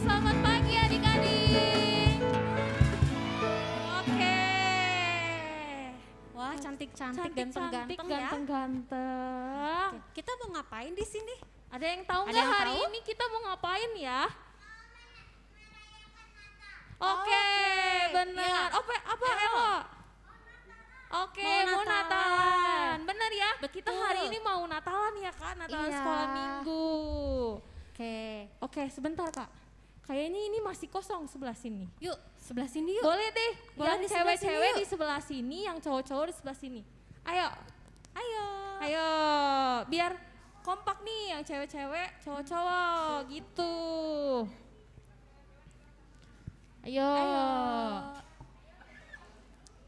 selamat pagi adik-adik. Oke. Wah, cantik-cantik, Cantik-cantik, ganteng-ganteng ya. ganteng-ganteng. Oke, kita mau ngapain di sini? Ada yang tahu Ada nggak yang hari tahu? ini kita mau ngapain ya? Oke, Oke, benar. iya. Apa Elo. Elo? Oke, Mau mau Natalan. Natalan. Bener ya? Kita Betul. hari ini mau Natalan ya Kak, Natalan Iya. sekolah minggu. Oke, Oke, sebentar Kak. Kayaknya ini masih kosong sebelah sini. yuk sebelah sini yuk. Boleh deh, Boleh yang di sebelah cewek-cewek sini di yuk. sebelah sini, yang cowok-cowok di sebelah sini. Ayo, Ayo. ayo, biar kompak nih yang cewek-cewek, cowok-cowok gitu. Ayo, Ayo.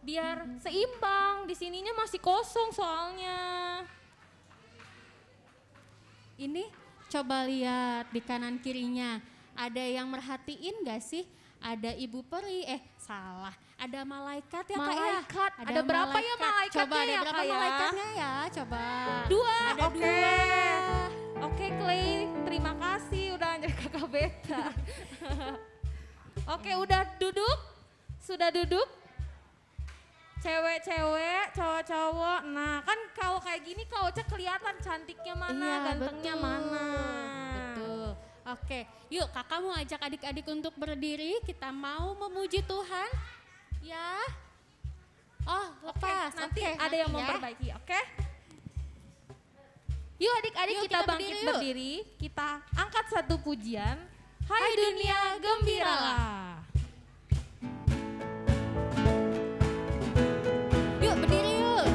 biar seimbang. Di sininya masih kosong soalnya. Ini coba lihat di kanan kirinya. Ada yang merhatiin gak sih? Ada ibu peri, salah. Ada malaikat ya Kak ya? Malaikat, ada berapa ya malaikatnya Coba ada ya, berapa Kak ya? malaikatnya ya? Coba. Dua, Ada oke. dua. Oke Clay, terima kasih udah anjir kakak beta. Oke, udah duduk? Sudah duduk? Cewek-cewek, cowok-cowok. Nah, kan kalau kayak gini kaucnya kelihatan cantiknya mana, Iya, gantengnya betul. mana. Betul. Oke, yuk kakak mau ajak adik-adik untuk berdiri. Kita mau memuji Tuhan. Ya. Oh, Oke, lepas. nanti Oke, ada yang ya. memperbaiki, oke? Yuk adik-adik Yuk, kita kita bangkit berdiri yuk. berdiri. Kita angkat satu pujian. Hai dunia, gembiralah. Yuk berdiri yuk.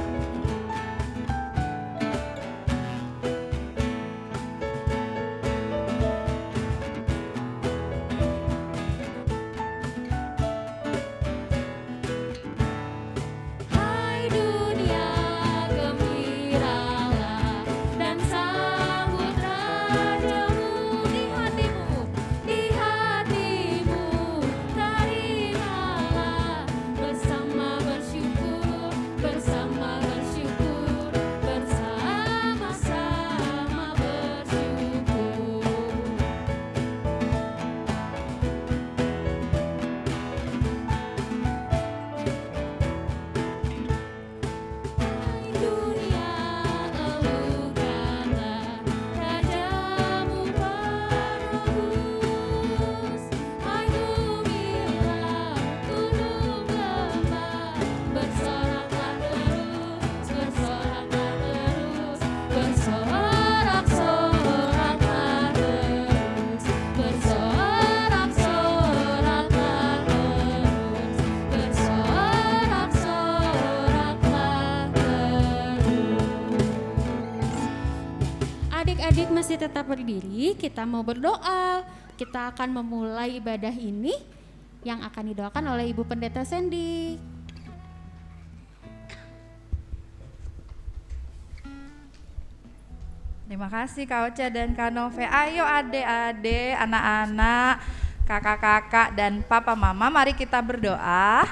Hai dunia, gembiralah dan sambut rajamu di hatimu, terimalah bersama bersyukur, bersama-sama bersyukur. Hai dunia, elukkanlah rajamu penebus. Hai gembira, gunung lembah, bersoraklah terus, bersorak-soraklah terus, bersorak-soraklah terus, bersorak-soraklah terus. Adik-adik masih tetap berdiri, kita mau berdoa. Kita akan memulai ibadah ini yang akan didoakan oleh Ibu Pendeta Sandy. Terima kasih Kak Ocha dan Kak Nove. Ayo adik-adik, anak-anak, kakak-kakak dan papa mama, mari kita berdoa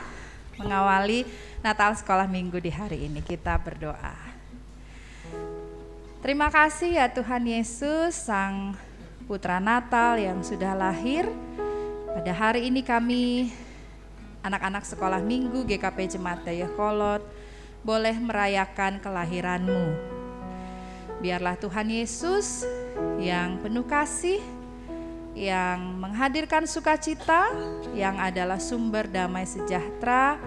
mengawali Natal Sekolah Minggu di hari ini. Kita berdoa. Terima kasih ya Tuhan Yesus, Sang Putra Natal yang sudah lahir. Pada hari ini kami, anak-anak Sekolah Minggu GKP Jemaat Dayakolot, boleh merayakan kelahiran-Mu. Biarlah Tuhan Yesus yang penuh kasih, yang menghadirkan sukacita, yang adalah sumber damai sejahtera,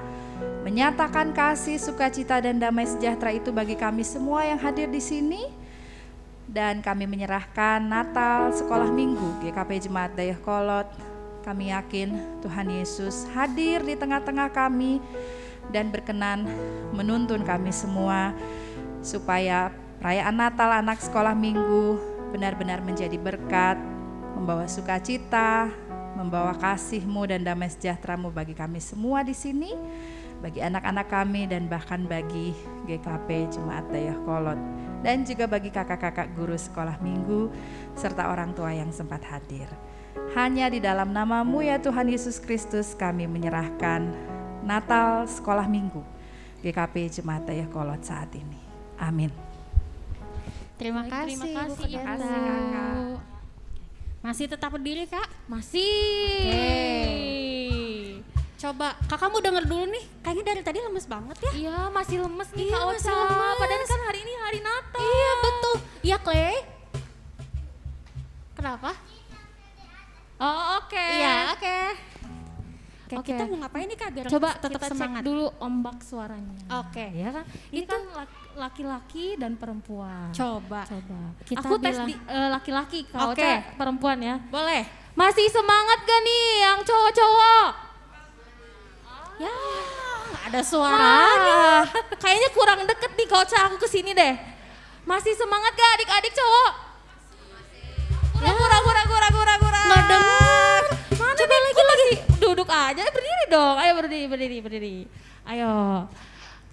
menyatakan kasih, sukacita dan damai sejahtera itu bagi kami semua yang hadir di sini. Dan kami menyerahkan Natal Sekolah Minggu GKP Jemaat Dayakolot. Kami yakin Tuhan Yesus hadir di tengah-tengah kami dan berkenan menuntun kami semua supaya perayaan Natal anak sekolah minggu benar-benar menjadi berkat, membawa sukacita, membawa kasih-Mu dan damai sejahtera-Mu bagi kami semua di sini, bagi anak-anak kami dan bahkan bagi GKP Jemaat Dayakolot dan juga bagi kakak-kakak guru sekolah minggu serta orang tua yang sempat hadir. Hanya di dalam nama-Mu ya Tuhan Yesus Kristus kami menyerahkan Natal sekolah minggu GKP Jemaat Dayakolot saat ini. Amin. Terima Baik, kasih, terima kasih, Ibu Ibu. Pendeta. Masih tetap berdiri Kak? Masih. Coba kakakmu denger dulu nih, kayaknya dari tadi lemes banget ya. Iya, masih lemes nih Iya, Kak masih Ocha. lemes. Padahal kan hari ini hari Natal. Iya betul. Iya Clay. Kenapa? Oh, oke. Iya oke. Oke, Oke. kita mau ngapain nih Kak biar Coba tetap kita semangat? cek dulu ombak suaranya. Oke. Ya kan? Ini kan laki-laki dan perempuan. Coba. Kita Aku tes bilang- di laki-laki, Kak Oke. Ocha perempuan ya. Boleh. Masih semangat gak nih yang cowok-cowok? Ya, nggak ada suaranya. Wah, kayaknya kurang deket nih Kak Ocha, aku kesini deh. Masih semangat gak adik-adik cowok? Kurang. Nggak denger. Mana coba lagi. Duduk aja, berdiri dong. Ayo berdiri. Ayo.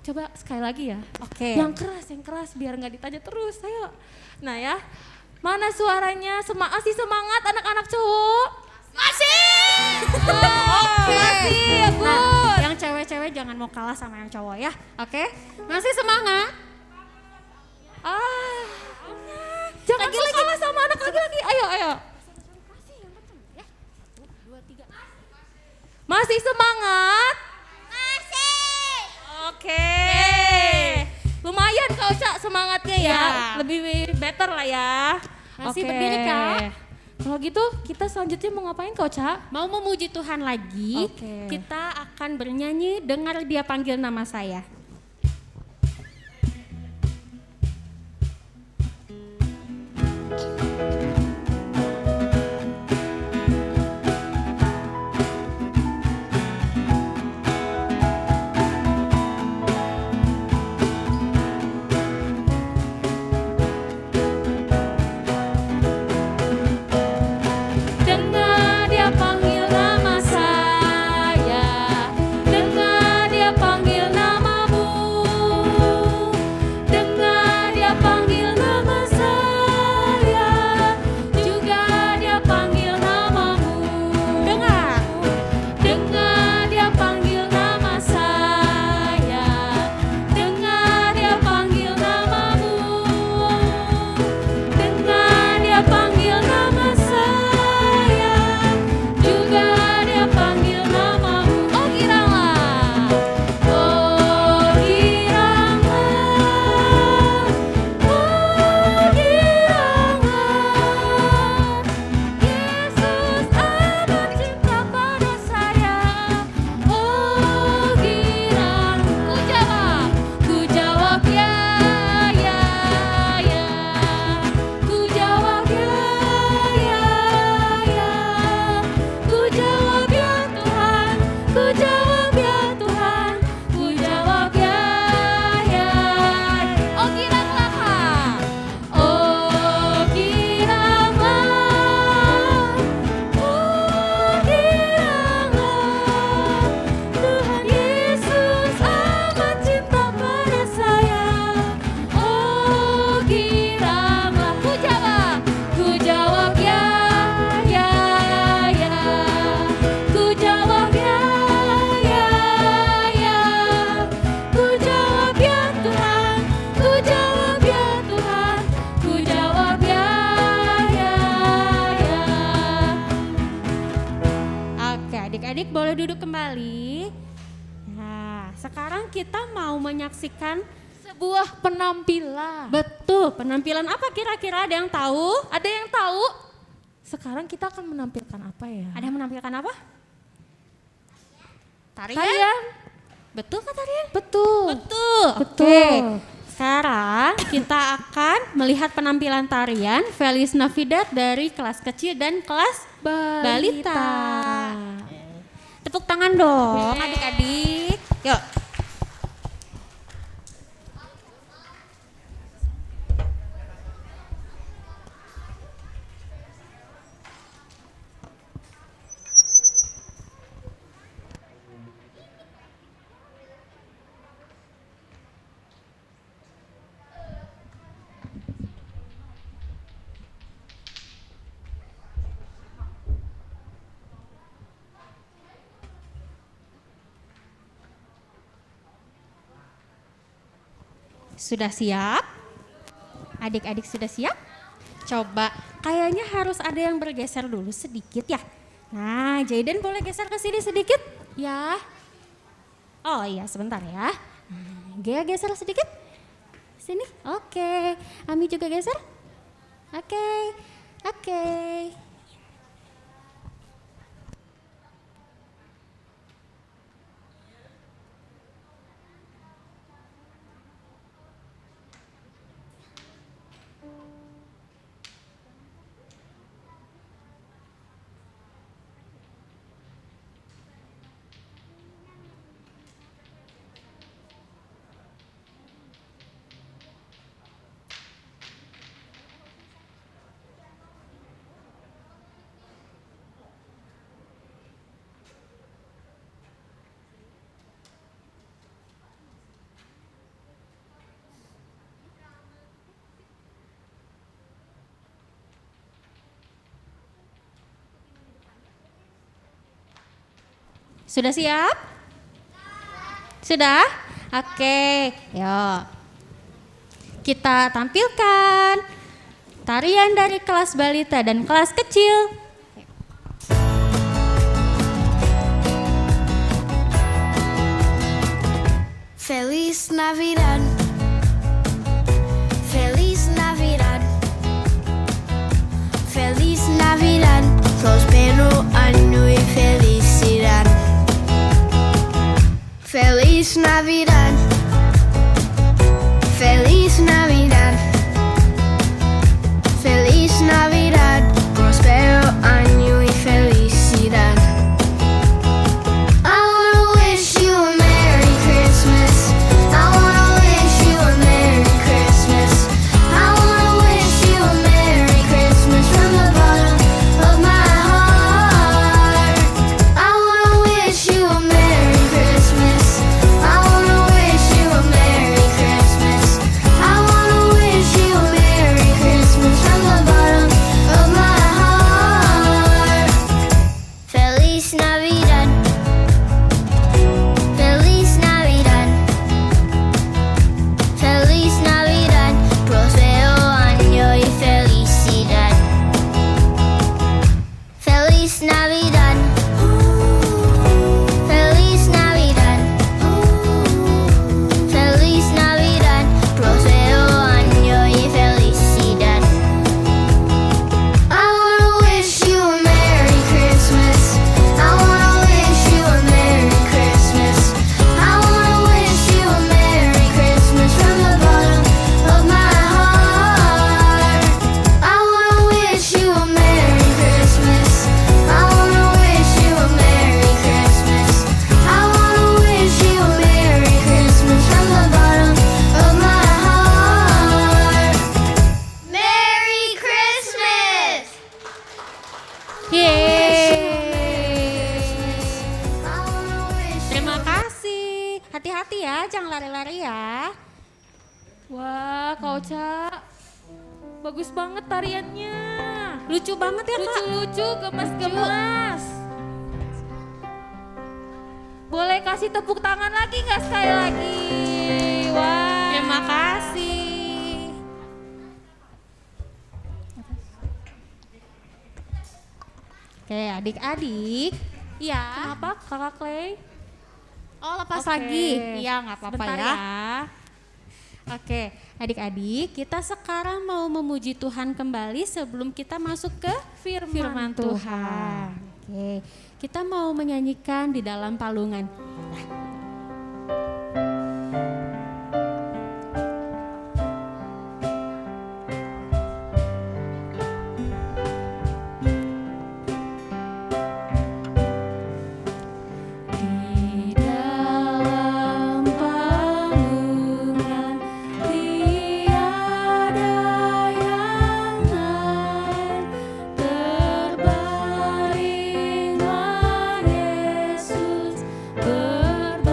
Coba sekali lagi ya. Oke. Yang keras biar nggak ditanya terus. Ayo. Nah ya. Mana suaranya? Masih semangat anak-anak cowok? Masih. Oke. Masih, ya Nah, good. yang cewek-cewek jangan mau kalah sama yang cowok ya. Oke? Masih semangat? Jangan mau kalah sama anak laki-laki. Ayo. Masih semangat? Masih. Oke. Lumayan Kak Ocha semangatnya ya. Ya. Lebih better lah ya. Masih Oke. berdiri, Kak? Kalau gitu kita selanjutnya mau ngapain Kak Ocha? Mau memuji Tuhan lagi, Oke. kita akan bernyanyi dengar dia panggil nama saya. Dengar dia panggil nama saya, dengar dia panggil namamu, dengar dia panggil nama saya, juga dia panggil namamu. Dengar dia panggil nama saya, dengar dia panggil namamu, dengar dia panggil nama saya, juga dia panggil namamu. Oh giranglah, oh giranglah, oh giranglah. Yesus amat cinta pada saya. Oh girang, ku jawab ya, ya, ya. Ku jawab ya, ya, ya. Ku jawab ya Tuhan, ku jawab ya Tuhan, ku jawab ya, ya. Oh giranglah Kak. Oh giranglah, oh giranglah. Tuhan Yesus amat cinta pada saya. Oh giranglah, ku jawab ya, ya, ya. Ku jawab ya, ya, ya. Ku jawab ya Tuhan, ku jawab ya Tuhan, ku jawab ya, ya, ya. Oke, adik-adik boleh duduk kembali. Nah, sekarang kita mau menyaksikan Sebuah penampilan. betul penampilan apa kira-kira, ada yang tahu? Ada yang tahu? Sekarang kita akan menampilkan apa ya? Ada yang menampilkan apa? Tarian? Tarian. Betul kak tarian? Betul. Betul. Oke. Sekarang kita akan melihat penampilan tarian Feliz Navidad dari kelas kecil dan kelas balita. Tepuk tangan dong adik-adik. Yuk. Sudah siap? Adik-adik sudah siap? Coba kayaknya harus ada yang bergeser dulu sedikit ya. Nah, Jayden boleh geser ke sini sedikit? Ya. Oh iya, sebentar ya. Gea geser sedikit. Sini. Oke. Ami juga geser. Oke. Oke. Sudah siap? Sudah? Oke, yuk. Kita tampilkan tarian dari kelas balita dan kelas kecil. Feliz Navidad. Feliz Navidad. Feliz Navidad. Prospero año y felicidad. Feliz Navidad. Feliz Navidad. Feliz Navidad. Prospero año y felicidad. I wanna wish you a Merry Christmas. I wanna wish you a Merry Christmas. I wanna wish you a Merry Christmas from the bottom of my heart. I wanna wish you a Merry Christmas. I wanna wish you a Merry Christmas. I wanna wish you a Merry Christmas from the bottom of my heart. Feliz Navidad. Feliz Navidad. Feliz Navidad. Prospero año y felicidad. Feliz Navidad. Feliz Navidad. Feliz Navidad. Prospero año y felicidad. I wanna wish you a Merry Christmas. I wanna wish you a Merry Christmas. I wanna wish you a Merry Christmas from the bottom of my heart. I wanna wish you a Merry Christmas. I wanna wish you a Merry Christmas. I wanna wish you a Merry Christmas from the bottom of my heart. Merry Christmas! Yeay. Terima kasih. Hati-hati ya, jangan lari-lari ya. Wah, Kak Ocha, bagus banget tariannya. Lucu banget ya, Kak. Lucu-lucu, gemas-gemas. Boleh kasih tepuk tangan lagi nggak sekali lagi? Wah. Terima kasih. Oke, adik-adik. Iya. Kenapa Kakak Clay? Oh, lepas Oke. lagi. Iya, nggak apa-apa Sebentar ya. Oke, adik-adik, kita sekarang mau memuji Tuhan kembali sebelum kita masuk ke firman Tuhan. Oke, kita mau menyanyikan di dalam palungan. Di dalam palungan tiada yang lain, terbaringlah Yesus berdiri.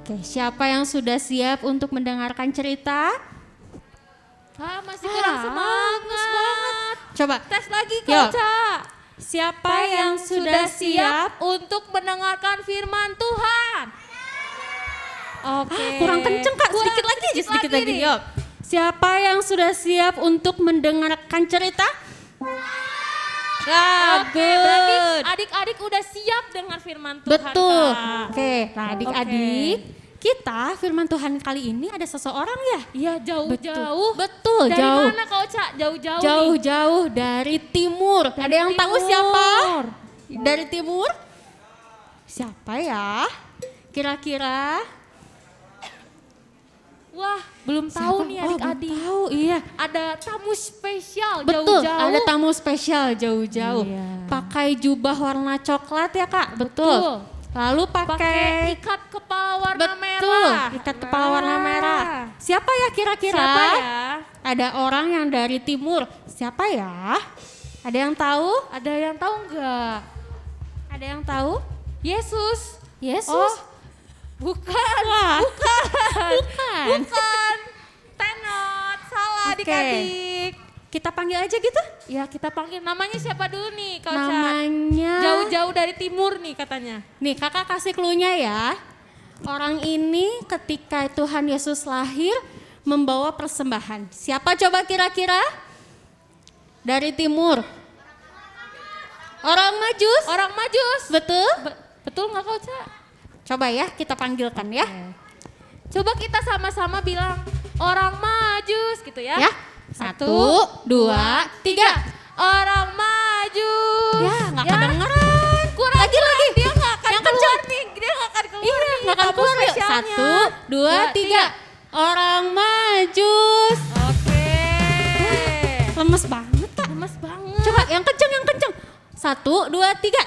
Oke, siapa yang sudah siap untuk mendengarkan cerita? Masih kurang semangat. Coba, Tes lagi Yuk. Koca. siapa yang sudah siap? untuk mendengarkan firman Tuhan? Oke. Kurang kenceng Kak, sedikit lagi aja, sedikit lagi. nih. Yuk. Siapa yang sudah siap untuk mendengarkan cerita? Oke, berarti good. adik-adik udah siap dengan firman Tuhan. Betul. Kak. Oke, nah adik-adik, kita firman Tuhan kali ini ada seseorang ya? Iya, jauh-jauh. Betul, Dari jauh. mana Kak Oca? Jauh-jauh nih. Jauh-jauh dari timur. Ada yang tahu timur. siapa? Dari timur? Siapa ya? Kira-kira? Wah, belum Siapa? tahu nih Oh, belum adik-adik. tahu, iya. Ada tamu spesial Betul, jauh-jauh. ada tamu spesial jauh-jauh. Iya. Pakai jubah warna coklat ya Kak? Betul. Lalu Pakai pakai ikat kepala warna betul, merah. ikat kepala warna Nah. merah. Siapa ya kira-kira? Siapa ya? Ada orang yang dari timur. Siapa ya? Ada yang tahu? Ada yang tahu nggak? Ada yang tahu? Yesus. Yesus. Oh, bukan. Wah. Bukan. Bukan. Bukan. Tenot. Salah Oke. adik-adik. Kita panggil aja gitu? Ya kita panggil. Namanya siapa dulu nih Kak Oca? Namanya. Jauh-jauh dari timur nih katanya. Nih kakak kasih clue-nya ya. Orang ini ketika Tuhan Yesus lahir membawa persembahan. Siapa coba kira-kira? Dari timur. Orang Majus? Orang Majus. Betul? Betul nggak Kak Oca? Coba ya kita panggilkan ya. Coba kita sama-sama bilang orang Majus gitu ya. Ya. 1, 2, 3. Orang Majus. Ya nggak kedengeran. Kurang Lagi. Dia nggak akan Yang keluar kencang. nih. Dia nggak akan keluar Iya, nih. nggak akan tamu keluar yuk. spesialnya. 1, 2, 3. Orang Majus. Oke. Lemes banget Kak. Lemes banget. Coba yang kenceng, yang kenceng. 1, 2, 3.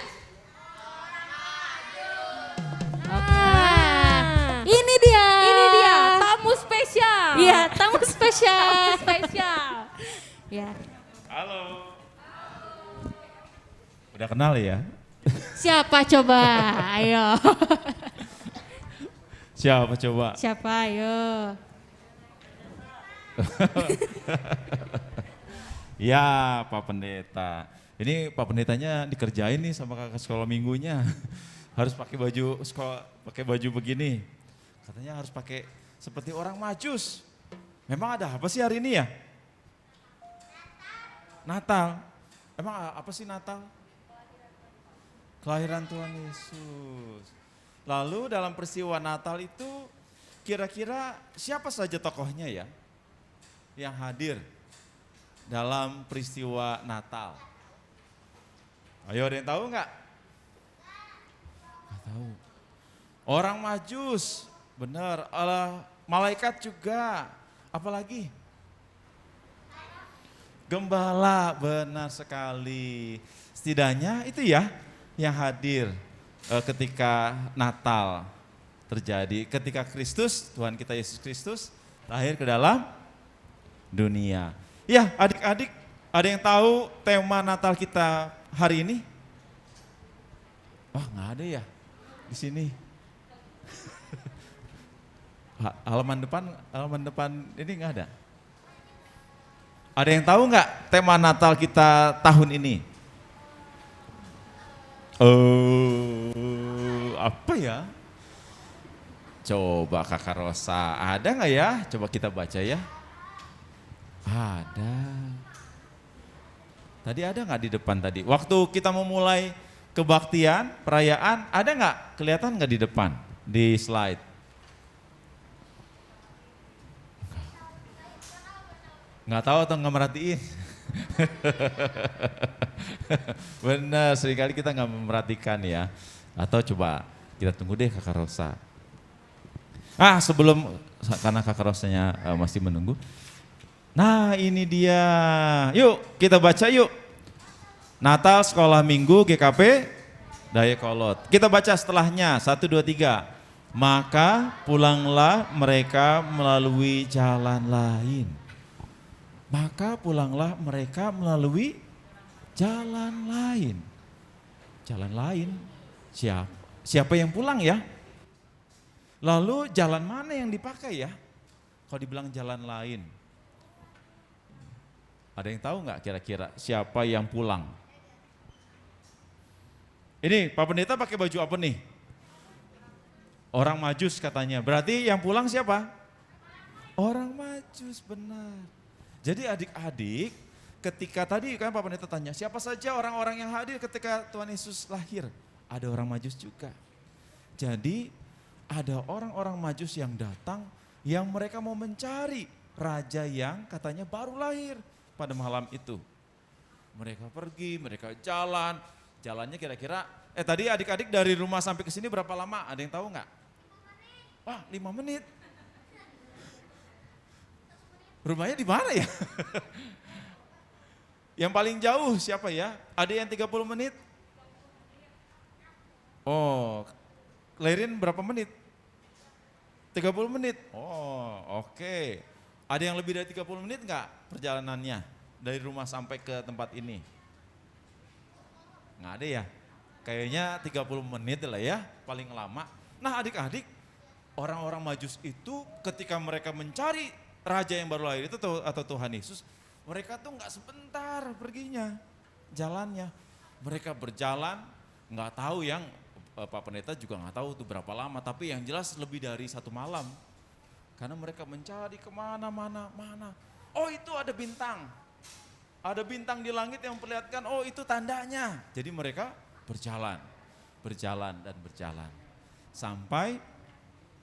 Nah, Ini dia. ini dia tamu spesial. Iya, tamu spesial. Tamu spesial. Ya. Halo. Udah kenal ya? Siapa coba? Ayo. Siapa coba? Siapa? Ayo. Ya, Pak Pendeta. Ini Pak Pendetanya dikerjain nih sama kakak sekolah minggunya. Harus pakai baju sekolah, pakai baju begini. Katanya harus pakai seperti orang Majus. Memang ada apa sih hari ini ya? Natal. Emang apa sih Natal? Kelahiran Tuhan Yesus. Lalu dalam peristiwa Natal itu kira-kira siapa saja tokohnya ya yang hadir dalam peristiwa Natal? Ayo, ada yang tahu nggak? Nggak tahu. Orang Majus, benar. Allah, malaikat juga. Apalagi? Gembala, benar sekali. Setidaknya itu ya yang hadir ketika Natal terjadi. Ketika Kristus, Tuhan kita Yesus Kristus lahir ke dalam dunia. Ya, adik-adik, ada yang tahu tema Natal kita hari ini? Wah, nggak ada ya di sini. Halaman depan ini nggak ada. Ada yang tahu nggak tema Natal kita tahun ini? Apa ya? Coba Kakak Rosa, ada nggak ya? Coba kita baca ya. Ada. Tadi ada nggak di depan tadi? Waktu kita memulai kebaktian, perayaan, ada nggak? Kelihatan nggak di depan, di slide? Nggak tahu atau nggak merhatiin? Benar, seringkali kita nggak memperhatikan ya. Atau coba kita tunggu deh Kakak Rosa. Sebelum, karena Kakak Rosanya masih menunggu. Nah ini dia, yuk kita baca yuk. Natal Sekolah Minggu GKP Dayakolot. Kita baca setelahnya, 1, 2, 3. Maka pulanglah mereka melalui jalan lain. Maka pulanglah mereka melalui jalan lain. Jalan lain, siapa yang pulang ya? Lalu jalan mana yang dipakai ya? Kalau dibilang jalan lain. Ada yang tahu nggak kira-kira siapa yang pulang? Ini Pak Pendeta pakai baju apa nih? Orang Majus katanya. Berarti yang pulang siapa? Orang Majus, benar. Jadi adik-adik, ketika tadi kan Pak Pendeta tanya, siapa saja orang-orang yang hadir ketika Tuhan Yesus lahir? Ada orang Majus juga. Jadi ada orang-orang Majus yang datang, yang mereka mau mencari raja yang katanya baru lahir pada malam itu. Mereka pergi, mereka jalan. Jalannya kira-kira, tadi adik-adik dari rumah sampai ke sini berapa lama? Ada yang tahu nggak? Wah, 5 menit. Rumahnya di mana ya? Yang paling jauh siapa ya? Ada yang 30 menit? Oh, lahirin berapa menit? 30 menit? Oh, oke. Ada yang lebih dari 30 menit nggak perjalanannya? Dari rumah sampai ke tempat ini? Nggak ada ya? Kayaknya 30 menit lah ya, paling lama. Nah adik-adik, orang-orang Majus itu ketika mereka mencari raja yang baru lahir itu atau Tuhan Yesus, mereka tuh nggak sebentar perginya, jalannya. Mereka berjalan, nggak tahu yang Pak Pendeta juga nggak tahu tuh berapa lama, tapi yang jelas lebih dari 1 malam. Karena mereka mencari kemana-mana. Oh itu ada bintang. Ada bintang di langit yang memperlihatkan, oh itu tandanya. Jadi mereka berjalan. Sampai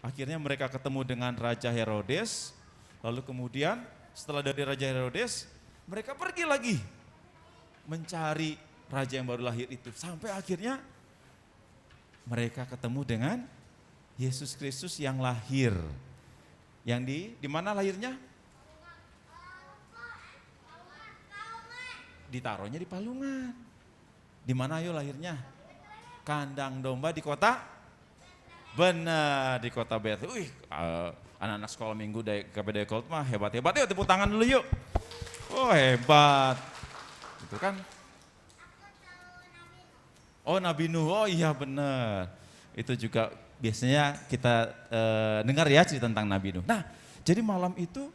akhirnya mereka ketemu dengan Raja Herodes. Lalu kemudian setelah dari Raja Herodes, mereka pergi lagi mencari raja yang baru lahir itu. Sampai akhirnya mereka ketemu dengan Yesus Kristus yang lahir. Yang di mana lahirnya? Ditaruhnya di Palungan. Di mana ayo lahirnya? Kandang domba di kota? Benar, di kota Bethlehem. Wih, anak-anak sekolah minggu dari GKP Daya Kolot mah hebat-hebat. Yuk tepuk tangan dulu yuk. Oh hebat. Itu kan. Oh Nabi Nuh, oh iya benar. Itu juga biasanya kita dengar ya cerita tentang Nabi Nuh. Nah, jadi malam itu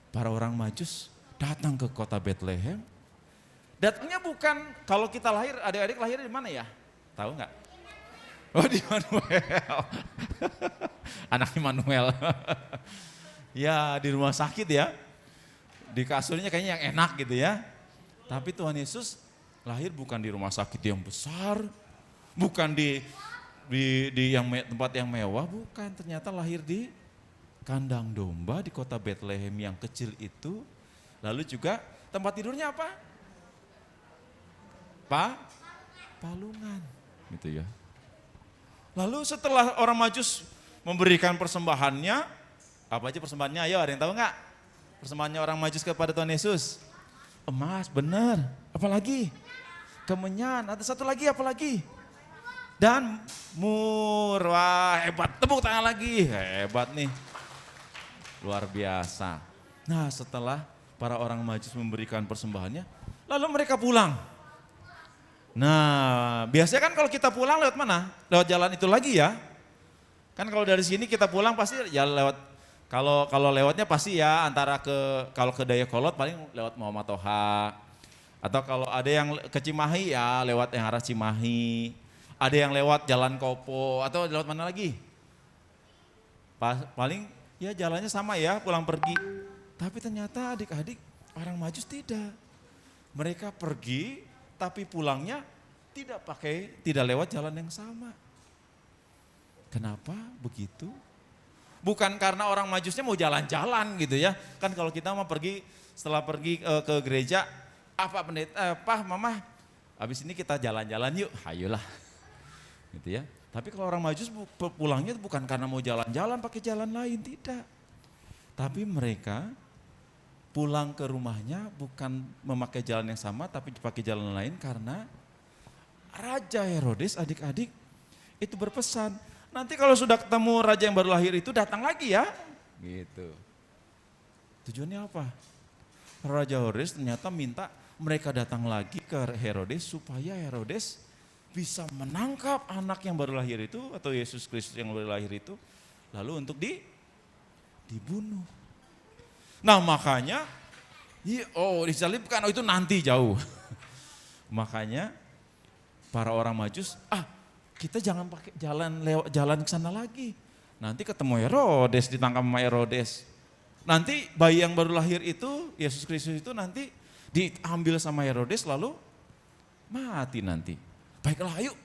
para orang Majus datang ke kota Bethlehem. Datangnya bukan, kalau kita lahir, adik-adik lahir di mana ya? Tahu nggak? Oh di Manuel. Anak Immanuel. Ya di rumah sakit ya. Di kasurnya kayaknya yang enak gitu ya. Tapi Tuhan Yesus lahir bukan di rumah sakit yang besar. Bukan di tempat yang mewah, bukan. Ternyata lahir di kandang domba di kota Bethlehem yang kecil itu. Lalu juga tempat tidurnya apa? Palungan, gitu ya. Lalu setelah orang Majus memberikan persembahannya, apa aja persembahannya? Ayo ada yang tahu nggak? Persembahannya orang Majus kepada Tuhan Yesus. Emas, benar. Apalagi? Kemenyan. Ada satu lagi, apa lagi? Dan mur. Wah hebat, tepuk tangan lagi. Hebat nih. Luar biasa. Nah setelah para orang Majus memberikan persembahannya, lalu mereka pulang. Nah, biasanya kan kalau kita pulang lewat mana? Lewat jalan itu lagi ya. Kan kalau dari sini kita pulang pasti ya lewat, kalau lewatnya pasti ya antara kalau ke Dayakolot paling lewat Muhammad Toha. Atau kalau ada yang ke Cimahi ya lewat yang arah Cimahi. Ada yang lewat Jalan Kopo atau lewat mana lagi? Paling ya jalannya sama ya pulang pergi. Tapi ternyata adik-adik orang Majus tidak. Mereka pergi tapi pulangnya tidak lewat jalan yang sama. Kenapa begitu? Bukan karena orang Majusnya mau jalan-jalan gitu ya. Kan kalau kita mau pergi, setelah pergi ke gereja, Pak Pendeta, Pak, Mama, habis ini kita jalan-jalan yuk, ayolah. Gitu ya. Tapi kalau orang Majus pulangnya bukan karena mau jalan-jalan pakai jalan lain, tidak. Tapi mereka pulang ke rumahnya bukan memakai jalan yang sama tapi dipakai jalan lain karena Raja Herodes adik-adik itu berpesan, nanti kalau sudah ketemu raja yang baru lahir itu datang lagi ya. Gitu. Tujuannya apa? Raja Herodes ternyata minta mereka datang lagi ke Herodes supaya Herodes bisa menangkap anak yang baru lahir itu atau Yesus Kristus yang baru lahir itu, lalu untuk dibunuh. Nah makanya, disalibkan, itu nanti jauh. Makanya para orang Majus, kita jangan pakai jalan ke sana lagi. Nanti ketemu Herodes, ditangkap sama Herodes. Nanti bayi yang baru lahir itu, Yesus Kristus itu nanti diambil sama Herodes lalu mati nanti. Baiklah ayo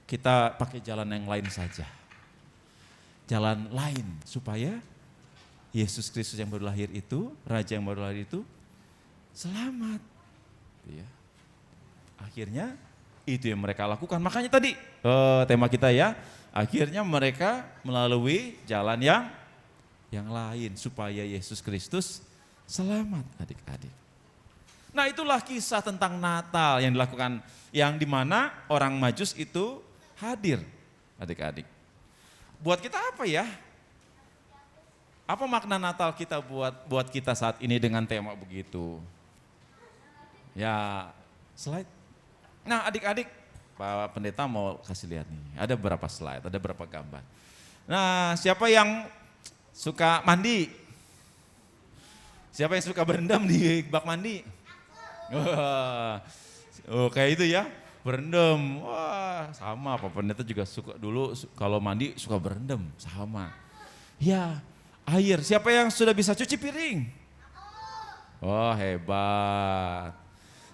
kita pakai jalan yang lain saja. Jalan lain supaya Yesus Kristus yang baru lahir itu, Raja yang baru lahir itu selamat. Ya. Akhirnya itu yang mereka lakukan. Makanya tadi tema kita ya, akhirnya mereka melalui jalan yang lain supaya Yesus Kristus selamat adik-adik. Nah itulah kisah tentang Natal yang dilakukan, yang dimana orang Majus itu hadir adik-adik. Buat kita apa ya? Apa makna Natal kita buat kita saat ini dengan tema begitu? Ya slide. Nah adik-adik, Pak Pendeta mau kasih lihat nih, ada beberapa slide, ada beberapa gambar. Nah siapa yang suka mandi? Siapa yang suka berendam di bak mandi? Wah, kayak itu ya, berendam. Wah, sama Pak Pendeta juga suka dulu kalau mandi suka berendam, sama. Ya, air. Siapa yang sudah bisa cuci piring? Oh, hebat.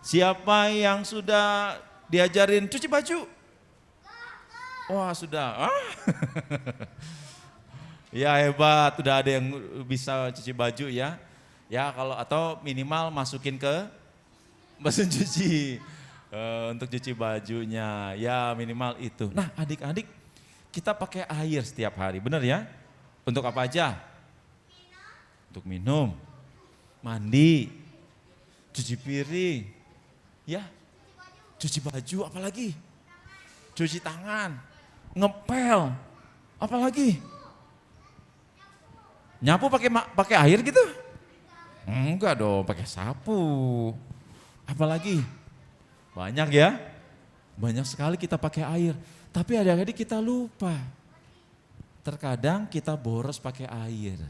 Siapa yang sudah diajarin cuci baju? Wah, sudah. Ya, hebat. Udah ada yang bisa cuci baju ya. Ya, kalau atau minimal masukin ke mesin cuci untuk cuci bajunya, ya minimal itu. Nah adik-adik, kita pakai air setiap hari, benar ya? Untuk apa aja? Untuk minum, mandi, cuci piring, ya, cuci baju, apalagi? Cuci tangan, ngepel, apalagi? Nyapu pakai air gitu? Enggak dong, pakai sapu. Apalagi? Banyak ya, banyak sekali kita pakai air. Tapi adik-adik kita lupa. Terkadang kita boros pakai air.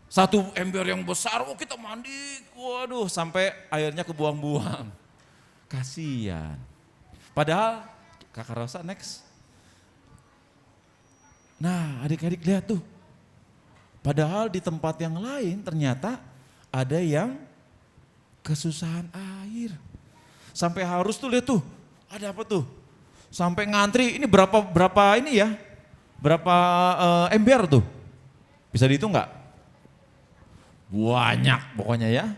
Satu ember yang besar, kita mandi, waduh sampai airnya kebuang-buang. Kasian. Padahal, Kakak Rosa next. Nah adik-adik lihat tuh. Padahal di tempat yang lain ternyata ada yang kesusahan air. Sampai harus tuh lihat tuh, ada apa tuh? Sampai ngantri, ini berapa ini ya? Berapa ember tuh? Bisa dihitung nggak? Banyak pokoknya ya,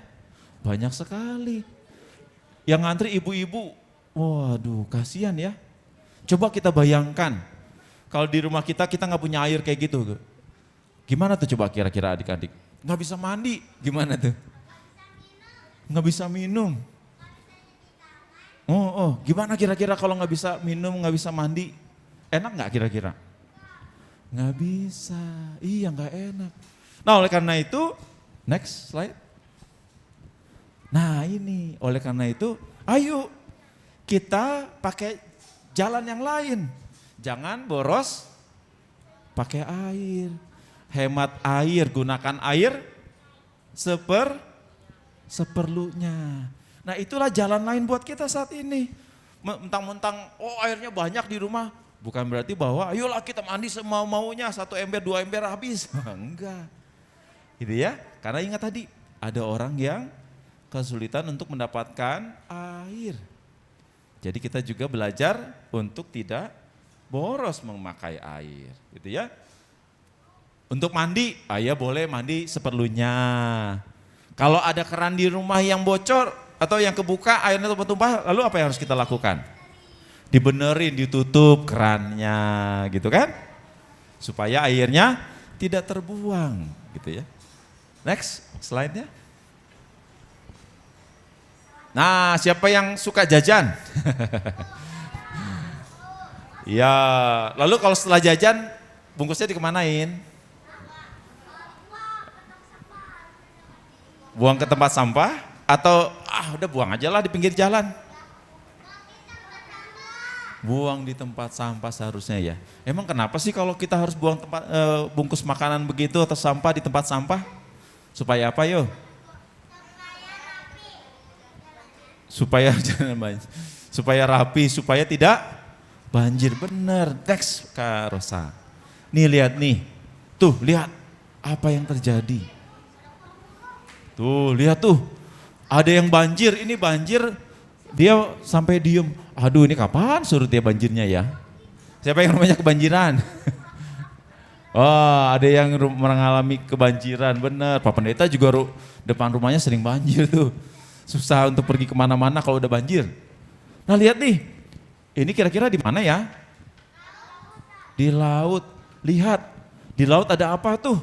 banyak sekali. Yang ngantri ibu-ibu, waduh kasihan ya. Coba kita bayangkan, kalau di rumah kita nggak punya air kayak gitu. Gimana tuh coba kira-kira adik-adik? Nggak bisa mandi, gimana tuh? Nggak bisa minum. Gimana kira-kira kalau nggak bisa minum, nggak bisa mandi? Enak nggak kira-kira? Nggak bisa, iya nggak enak. Nah oleh karena itu, next slide. Nah ini, oleh karena itu, ayo kita pakai jalan yang lain. Jangan boros pakai air. Hemat air, gunakan air seperlunya. Nah itulah jalan lain buat kita saat ini. Mentang-mentang airnya banyak di rumah, bukan berarti bahwa ayolah kita mandi semau-maunya, 1 ember 2 ember habis. Enggak. Gitu ya, karena ingat tadi ada orang yang kesulitan untuk mendapatkan air. Jadi kita juga belajar untuk tidak boros memakai air. Gitu ya. Untuk mandi, ya boleh mandi seperlunya. Kalau ada keran di rumah yang bocor atau yang kebuka airnya tumpah-tumpah, lalu apa yang harus kita lakukan? Dibenerin, ditutup kerannya gitu kan? Supaya airnya tidak terbuang gitu ya. Next slide-nya. Nah siapa yang suka jajan? Ya lalu kalau setelah jajan bungkusnya dikemanain? Buang ke tempat sampah atau udah buang aja lah di pinggir jalan. buang di tempat sampah seharusnya ya. Emang kenapa sih kalau kita harus buang bungkus makanan begitu atau sampah di tempat sampah? Supaya apa yo? Supaya jangan banjir. Supaya rapi, supaya tidak banjir. Bener, next Kak Rosa. Nih lihat nih, tuh lihat apa yang terjadi. Tuh lihat tuh, ada yang banjir, ini banjir dia sampai diem. Aduh ini kapan surut ya banjirnya ya? Siapa yang rumahnya kebanjiran? Wah ada yang mengalami kebanjiran, bener. Pak Pendeta juga depan rumahnya sering banjir tuh. Susah untuk pergi kemana-mana kalau udah banjir. Nah lihat nih, ini kira-kira di mana ya? Di laut. Lihat, di laut ada apa tuh?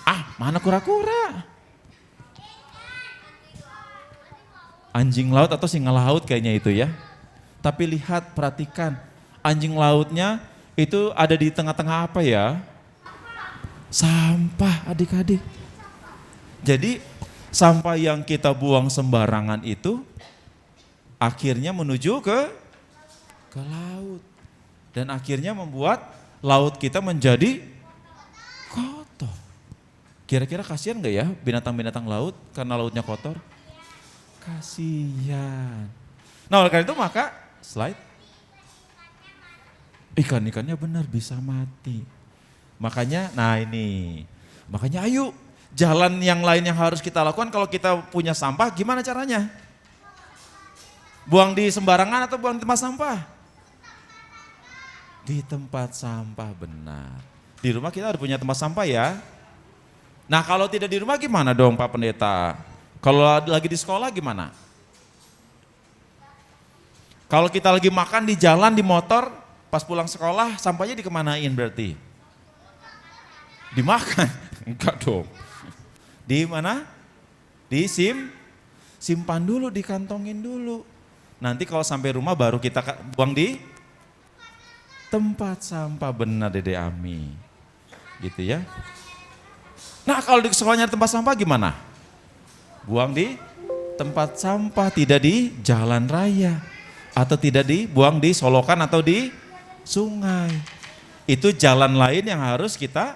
Ah, mana kura-kura? Anjing laut atau singa laut kayaknya itu ya. Tapi lihat, perhatikan, anjing lautnya itu ada di tengah-tengah apa ya? Sampah adik-adik. Jadi sampah yang kita buang sembarangan itu akhirnya menuju ke laut. Dan akhirnya membuat laut kita menjadi kotor. Kira-kira kasihan gak ya binatang-binatang laut karena lautnya kotor? Kasihan. Nah oleh karena itu maka slide. Ikan-ikannya benar bisa mati. Makanya nah ini. Makanya ayo jalan yang lain yang harus kita lakukan kalau kita punya sampah gimana caranya? Buang di sembarangan atau buang di tempat sampah? Di tempat sampah benar. Di rumah kita ada punya tempat sampah ya. Nah kalau tidak di rumah gimana dong Pak Pendeta? Kalau lagi di sekolah gimana? Kalau kita lagi makan di jalan, di motor, pas pulang sekolah, sampahnya dikemanain berarti? Dimakan? Enggak dong. Di mana? Simpan dulu, dikantongin dulu. Nanti kalau sampai rumah baru kita buang di tempat sampah, benar Dede Ami. Gitu ya. Nah kalau di sekolahnya ada tempat sampah gimana? Buang di tempat sampah, tidak di jalan raya. Atau tidak dibuang di solokan atau di sungai. Itu jalan lain yang harus kita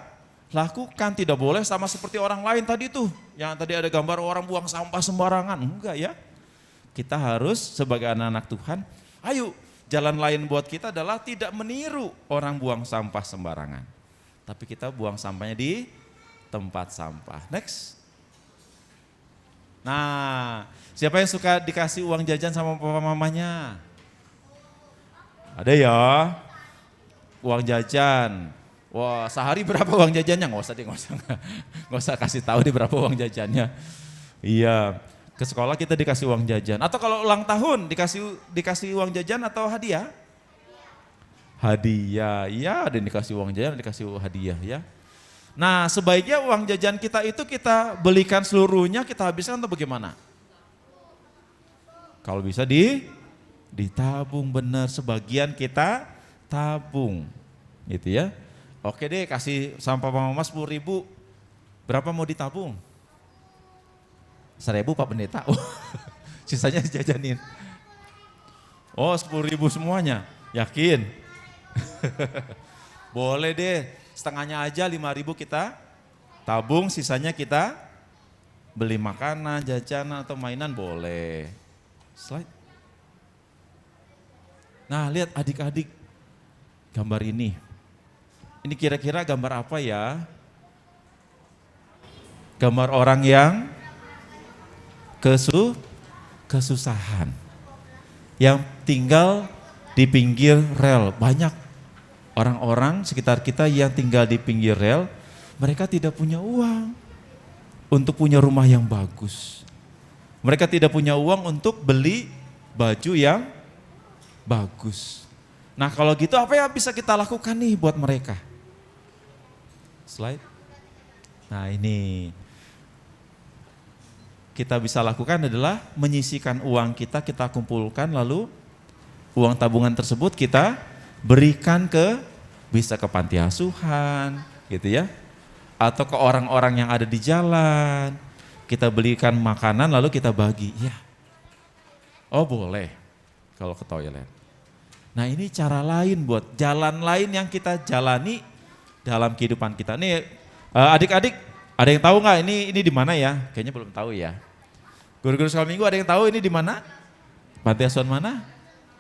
lakukan. Tidak boleh sama seperti orang lain tadi tuh. Yang tadi ada gambar orang buang sampah sembarangan. Enggak ya. Kita harus sebagai anak-anak Tuhan, ayo jalan lain buat kita adalah tidak meniru orang buang sampah sembarangan. Tapi kita buang sampahnya di tempat sampah. Next. Nah, siapa yang suka dikasih uang jajan sama papa mamanya? Ada ya, uang jajan. Wah, sehari berapa uang jajannya? Nggak usah kasih tahu di berapa uang jajannya. Iya, ke sekolah kita dikasih uang jajan. Atau kalau ulang tahun dikasih uang jajan atau hadiah? Hadiah, iya ada yang dikasih uang jajan, dikasih hadiah ya. Nah sebaiknya uang jajan kita itu kita belikan seluruhnya, kita habiskan atau bagaimana? Kalau bisa ditabung, benar, sebagian kita tabung gitu ya. Oke deh kasih sama papa mama 10.000, berapa mau ditabung? 1.000 Pak Pendeta, sisanya jajanin. Oh 10.000 semuanya, yakin? Boleh deh, setengahnya aja 5.000 kita tabung, sisanya kita beli makanan, jajanan atau mainan boleh. Slide. Nah lihat adik-adik gambar ini. Ini kira-kira gambar apa ya? Gambar orang yang kesusahan. Yang tinggal di pinggir rel. Banyak orang-orang sekitar kita yang tinggal di pinggir rel, mereka tidak punya uang untuk punya rumah yang bagus. Mereka tidak punya uang untuk beli baju yang bagus. Nah kalau gitu apa yang bisa kita lakukan nih buat mereka? Slide. Nah ini kita bisa lakukan adalah menyisihkan uang kita kumpulkan, lalu uang tabungan tersebut kita berikan bisa ke panti asuhan gitu ya, atau ke orang-orang yang ada di jalan, kita belikan makanan lalu kita bagi ya. Oh boleh kalau ke toilet. Nah ini cara lain buat jalan lain yang kita jalani dalam kehidupan kita. Nih adik-adik, ada yang tahu nggak ini di mana ya? Kayaknya belum tahu ya. Guru-guru sekolah minggu ada yang tahu ini di mana? Panti Asuhan mana?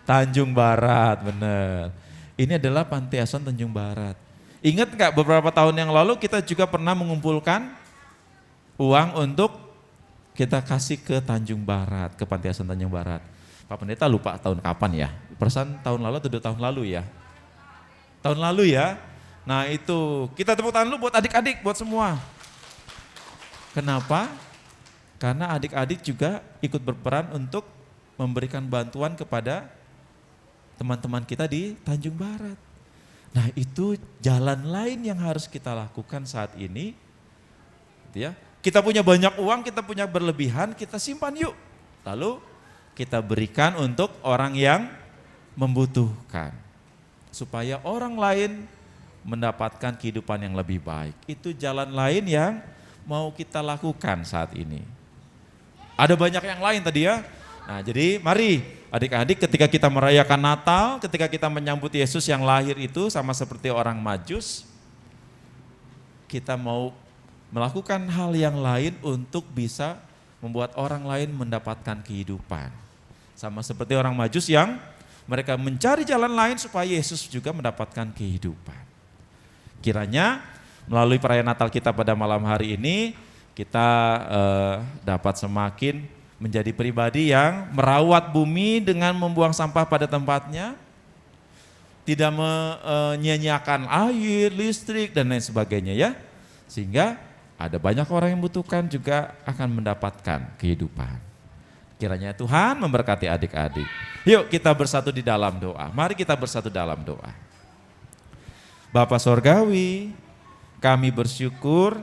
Tanjung Barat, bener. Ini adalah Panti Asuhan Tanjung Barat. Ingat nggak beberapa tahun yang lalu kita juga pernah mengumpulkan uang untuk kita kasih ke Tanjung Barat, ke Panti Asuhan Tanjung Barat. Pak Pendeta lupa tahun kapan ya? Perasaan tahun lalu atau 2 tahun lalu ya? Tahun lalu ya? Nah itu, kita tepuk tangan dulu buat adik-adik, buat semua. Kenapa? Karena adik-adik juga ikut berperan untuk memberikan bantuan kepada teman-teman kita di Tanjung Barat. Nah itu jalan lain yang harus kita lakukan saat ini. Gitu ya. Kita punya banyak uang, kita punya berlebihan, kita simpan yuk. Lalu kita berikan untuk orang yang membutuhkan. Supaya orang lain mendapatkan kehidupan yang lebih baik. Itu jalan lain yang mau kita lakukan saat ini. Ada banyak yang lain tadi ya. Nah jadi mari adik-adik ketika kita merayakan Natal, ketika kita menyambut Yesus yang lahir itu sama seperti orang Majus, kita mau melakukan hal yang lain untuk bisa membuat orang lain mendapatkan kehidupan. Sama seperti orang Majus yang mereka mencari jalan lain supaya Yesus juga mendapatkan kehidupan. Kiranya melalui perayaan Natal kita pada malam hari ini, kita dapat semakin menjadi pribadi yang merawat bumi dengan membuang sampah pada tempatnya, tidak menyia-nyiakan air, listrik, dan lain sebagainya ya. Sehingga ada banyak orang yang membutuhkan juga akan mendapatkan kehidupan. Kiranya Tuhan memberkati adik-adik. Yuk kita bersatu di dalam doa. Mari kita bersatu dalam doa. Bapa Sorgawi, kami bersyukur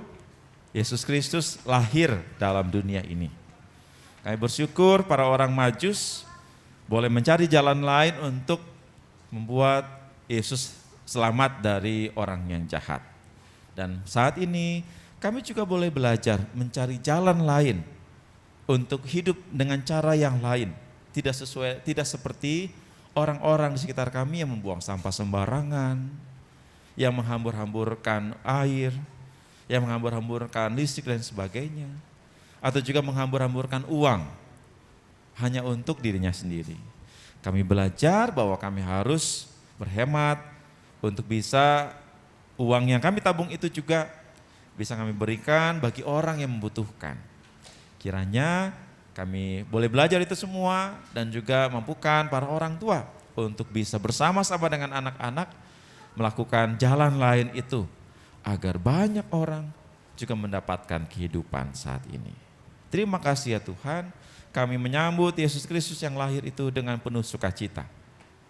Yesus Kristus lahir dalam dunia ini. Kami bersyukur para orang Majus boleh mencari jalan lain untuk membuat Yesus selamat dari orang yang jahat. Dan saat ini kami juga boleh belajar mencari jalan lain untuk hidup dengan cara yang lain. Tidak seperti orang-orang di sekitar kami yang membuang sampah sembarangan, yang menghambur-hamburkan air, yang menghambur-hamburkan listrik dan sebagainya, atau juga menghambur-hamburkan uang hanya untuk dirinya sendiri. Kami belajar bahwa kami harus berhemat untuk bisa uang yang kami tabung itu juga bisa kami berikan bagi orang yang membutuhkan. Kiranya kami boleh belajar itu semua dan juga mampukan para orang tua untuk bisa bersama-sama dengan anak-anak melakukan jalan lain itu, agar banyak orang juga mendapatkan kehidupan saat ini. Terima kasih ya Tuhan, kami menyambut Yesus Kristus yang lahir itu dengan penuh sukacita,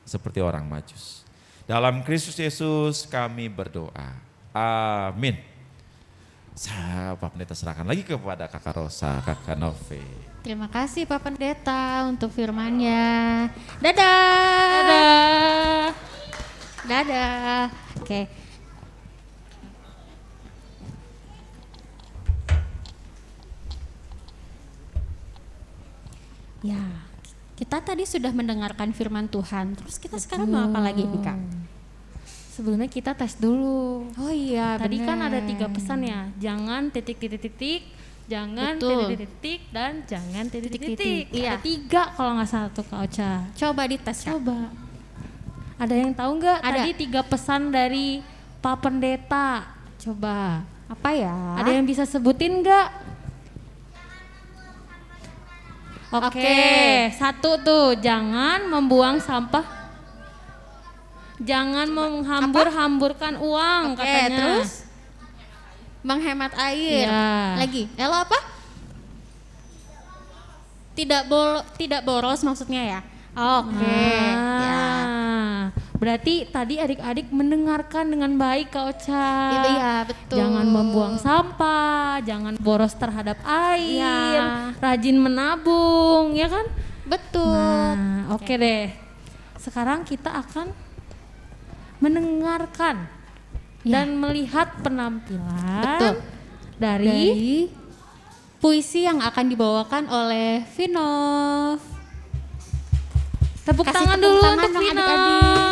seperti orang Majus. Dalam Kristus Yesus kami berdoa. Amin. Pak Pendeta serahkan lagi kepada Kakak Rosa, Kakak Nove. Terima kasih Pak Pendeta untuk firman-Nya. Dadah. Dadah. Dadah. Oke. Ya, kita tadi sudah mendengarkan firman Tuhan. Terus kita sekarang mau apa lagi nih Kak? Sebelumnya kita tes dulu. Oh iya, Tadi kan ada 3 benar. pesan ya, jangan titik-titik-titik, jangan Betul. titik-titik, dan jangan titik-titik. Titik-titik, iya. Ada 3 kalau nggak salah tuh Kak Ocha. Coba dites Kak. Coba. Ada yang tahu nggak Ada. tadi 3 pesan dari Pak Pendeta? Coba. Apa ya? Ada yang bisa sebutin nggak? Oke, 1 tuh, jangan membuang sampah. Jangan menghambur-hamburkan uang Oke, katanya. terus menghemat air. Iya. Lagi, Elo apa? Tidak boros maksudnya ya. Oke. Ya. Berarti tadi adik-adik mendengarkan dengan baik Kak Ocha. Iya, betul. Jangan membuang sampah, jangan boros terhadap air, Iya. rajin menabung, ya kan? Betul. Nah, oke deh. Sekarang kita akan mendengarkan dan melihat penampilan Betul. dari puisi yang akan dibawakan oleh Vinov. Tepuk Kasih tangan tepuk dulu tangan untuk dong, Vina. adik-adik.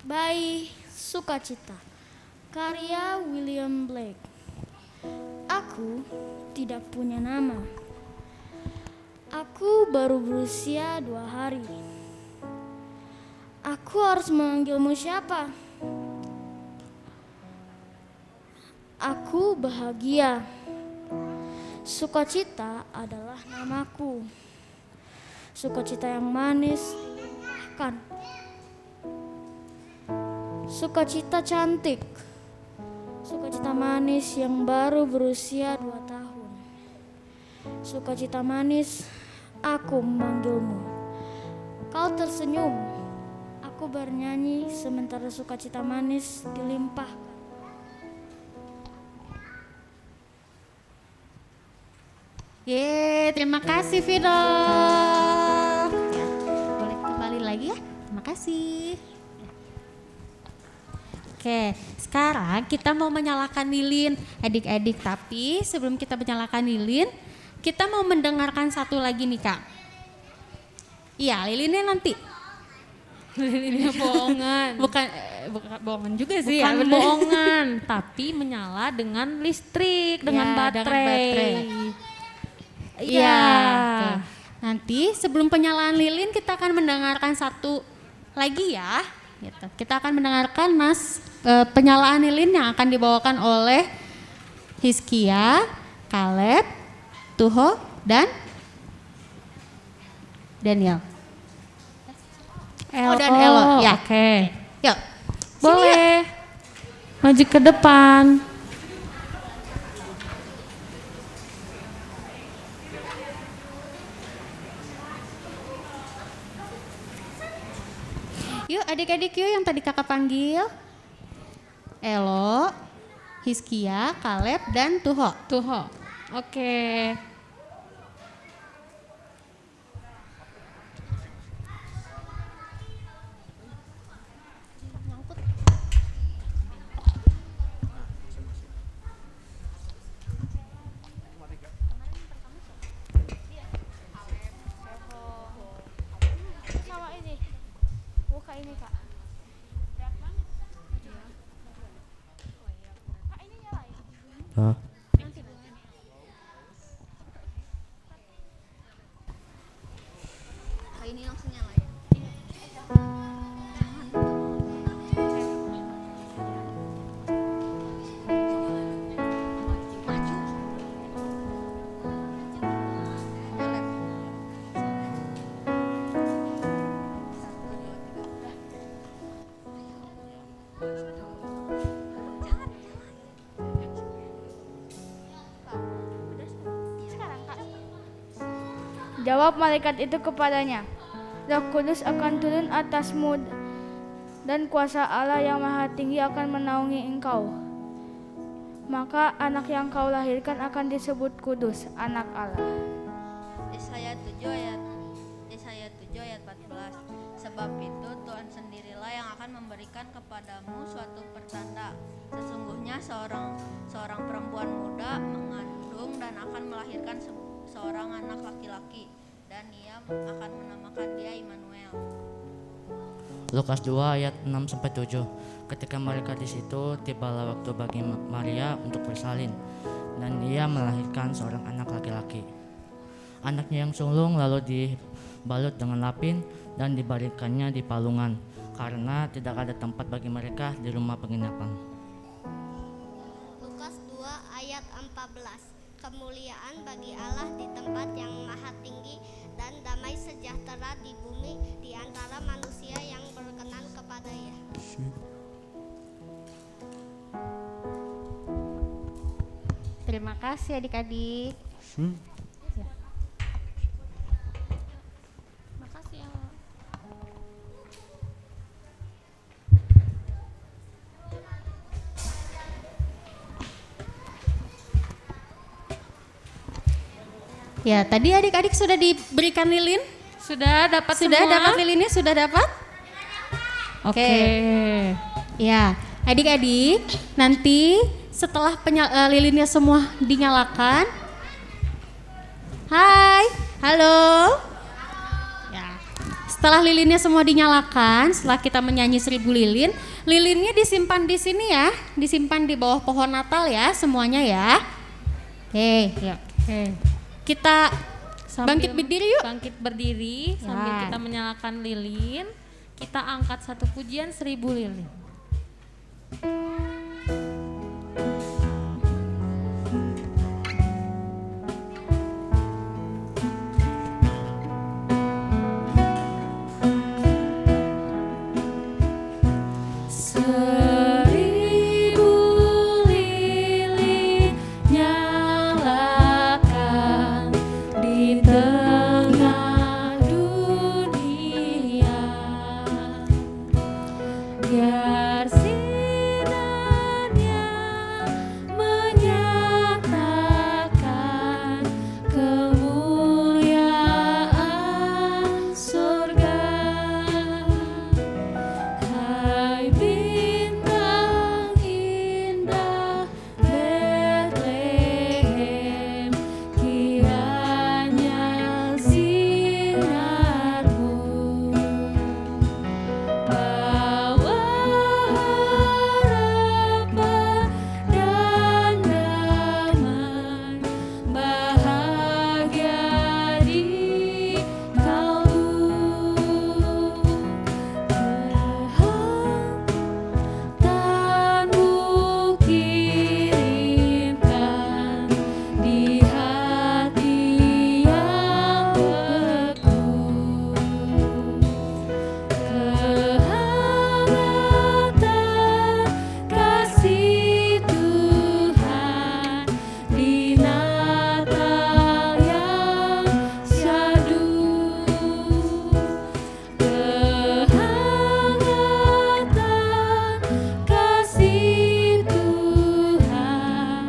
Bayi Sukacita, karya William Blake. Aku tidak punya nama. Aku baru berusia 2 hari. Aku harus memanggilmu siapa? Aku bahagia. Sukacita adalah namaku. Sukacita yang manis dilimpahkan. Sukacita cantik, sukacita manis yang baru berusia 2 tahun. Sukacita manis, aku memanggilmu. Kau tersenyum, aku bernyanyi sementara sukacita manis dilimpahkan. Terima kasih Vino. Ya, boleh kembali lagi ya. Terima kasih. Oke, sekarang kita mau menyalakan lilin adik-adik. Tapi sebelum kita menyalakan lilin, kita mau mendengarkan satu lagi nih Kak. Iya, lilinnya nanti. Lilinnya bohongan. Bukan bohongan juga sih Bukan ya. bohongan, tapi menyala dengan listrik, dengan Ya, baterai. dengan baterai. Iya. Oke. Nanti sebelum penyalaan lilin kita akan mendengarkan satu lagi ya. Gitu. Kita akan mendengarkan penyalaan lilin yang akan dibawakan oleh Hizkia, Caleb, Tuho, dan Daniel. Oh, dan Elo. Ya. Oke. Yuk. Boleh. Maju ke depan. Yuk adik-adik yuk yang tadi kakak panggil. Elo, Hizkia, Caleb, dan Tuho. Tuh. Oke. Sama ini, buka ini Kak. Kak ini nyalain. Kak ini langsung nyalain. Jawab malaikat itu kepadanya, Roh Kudus akan turun atasmu dan kuasa Allah yang Maha Tinggi akan menaungi engkau. Maka anak yang kau lahirkan akan disebut kudus, anak Allah. Yesaya 7 ayat 14. Sebab itu Tuhan sendirilah yang akan memberikan kepadamu suatu pertanda. Sesungguhnya seorang perempuan muda mengandung dan akan melahirkan seorang anak laki-laki, dan ia akan menamakan dia Immanuel. Lukas 2 ayat 6-7. Ketika mereka di situ, tibalah waktu bagi Maria untuk bersalin, dan ia melahirkan seorang anak laki-laki. Anaknya yang sulung lalu dibalut dengan lapin dan dibaringkannya di palungan, karena tidak ada tempat bagi mereka di rumah penginapan. Lukas 2 ayat 14. Kemuliaan bagi Allah di tempat yang maha tinggi dan damai sejahtera di bumi di antara manusia yang berkenan kepadanya. Terima kasih adik-adik. Ya. Makasih ya. Ya, tadi adik-adik sudah diberikan lilin Sudah dapat Sudah semua? dapat lilinnya? Sudah dapat? Oke. Ya, adik-adik, nanti setelah lilinnya semua dinyalakan. Hai, halo. Ya. Setelah lilinnya semua dinyalakan, setelah kita menyanyi 1000 lilin, lilinnya disimpan di sini ya, disimpan di bawah pohon Natal ya, semuanya ya. Oke, ya. Kita bangkit berdiri yuk. Bangkit berdiri sambil Ya. kita menyalakan lilin. Kita angkat satu pujian 1000 lilin. Seribu lilin nyalakan di tengah dunia, biar sinarnya menyatakan kemuliaan surga. Hai bintang indah Betlehem, kiranya sinarmu bawa harapan dan damai, bahagia di kalbu. Tanmu kirimkan di hati yang beku, kehangatan kasih Tuhan di Natal yang syahdu. Kehangatan kasih Tuhan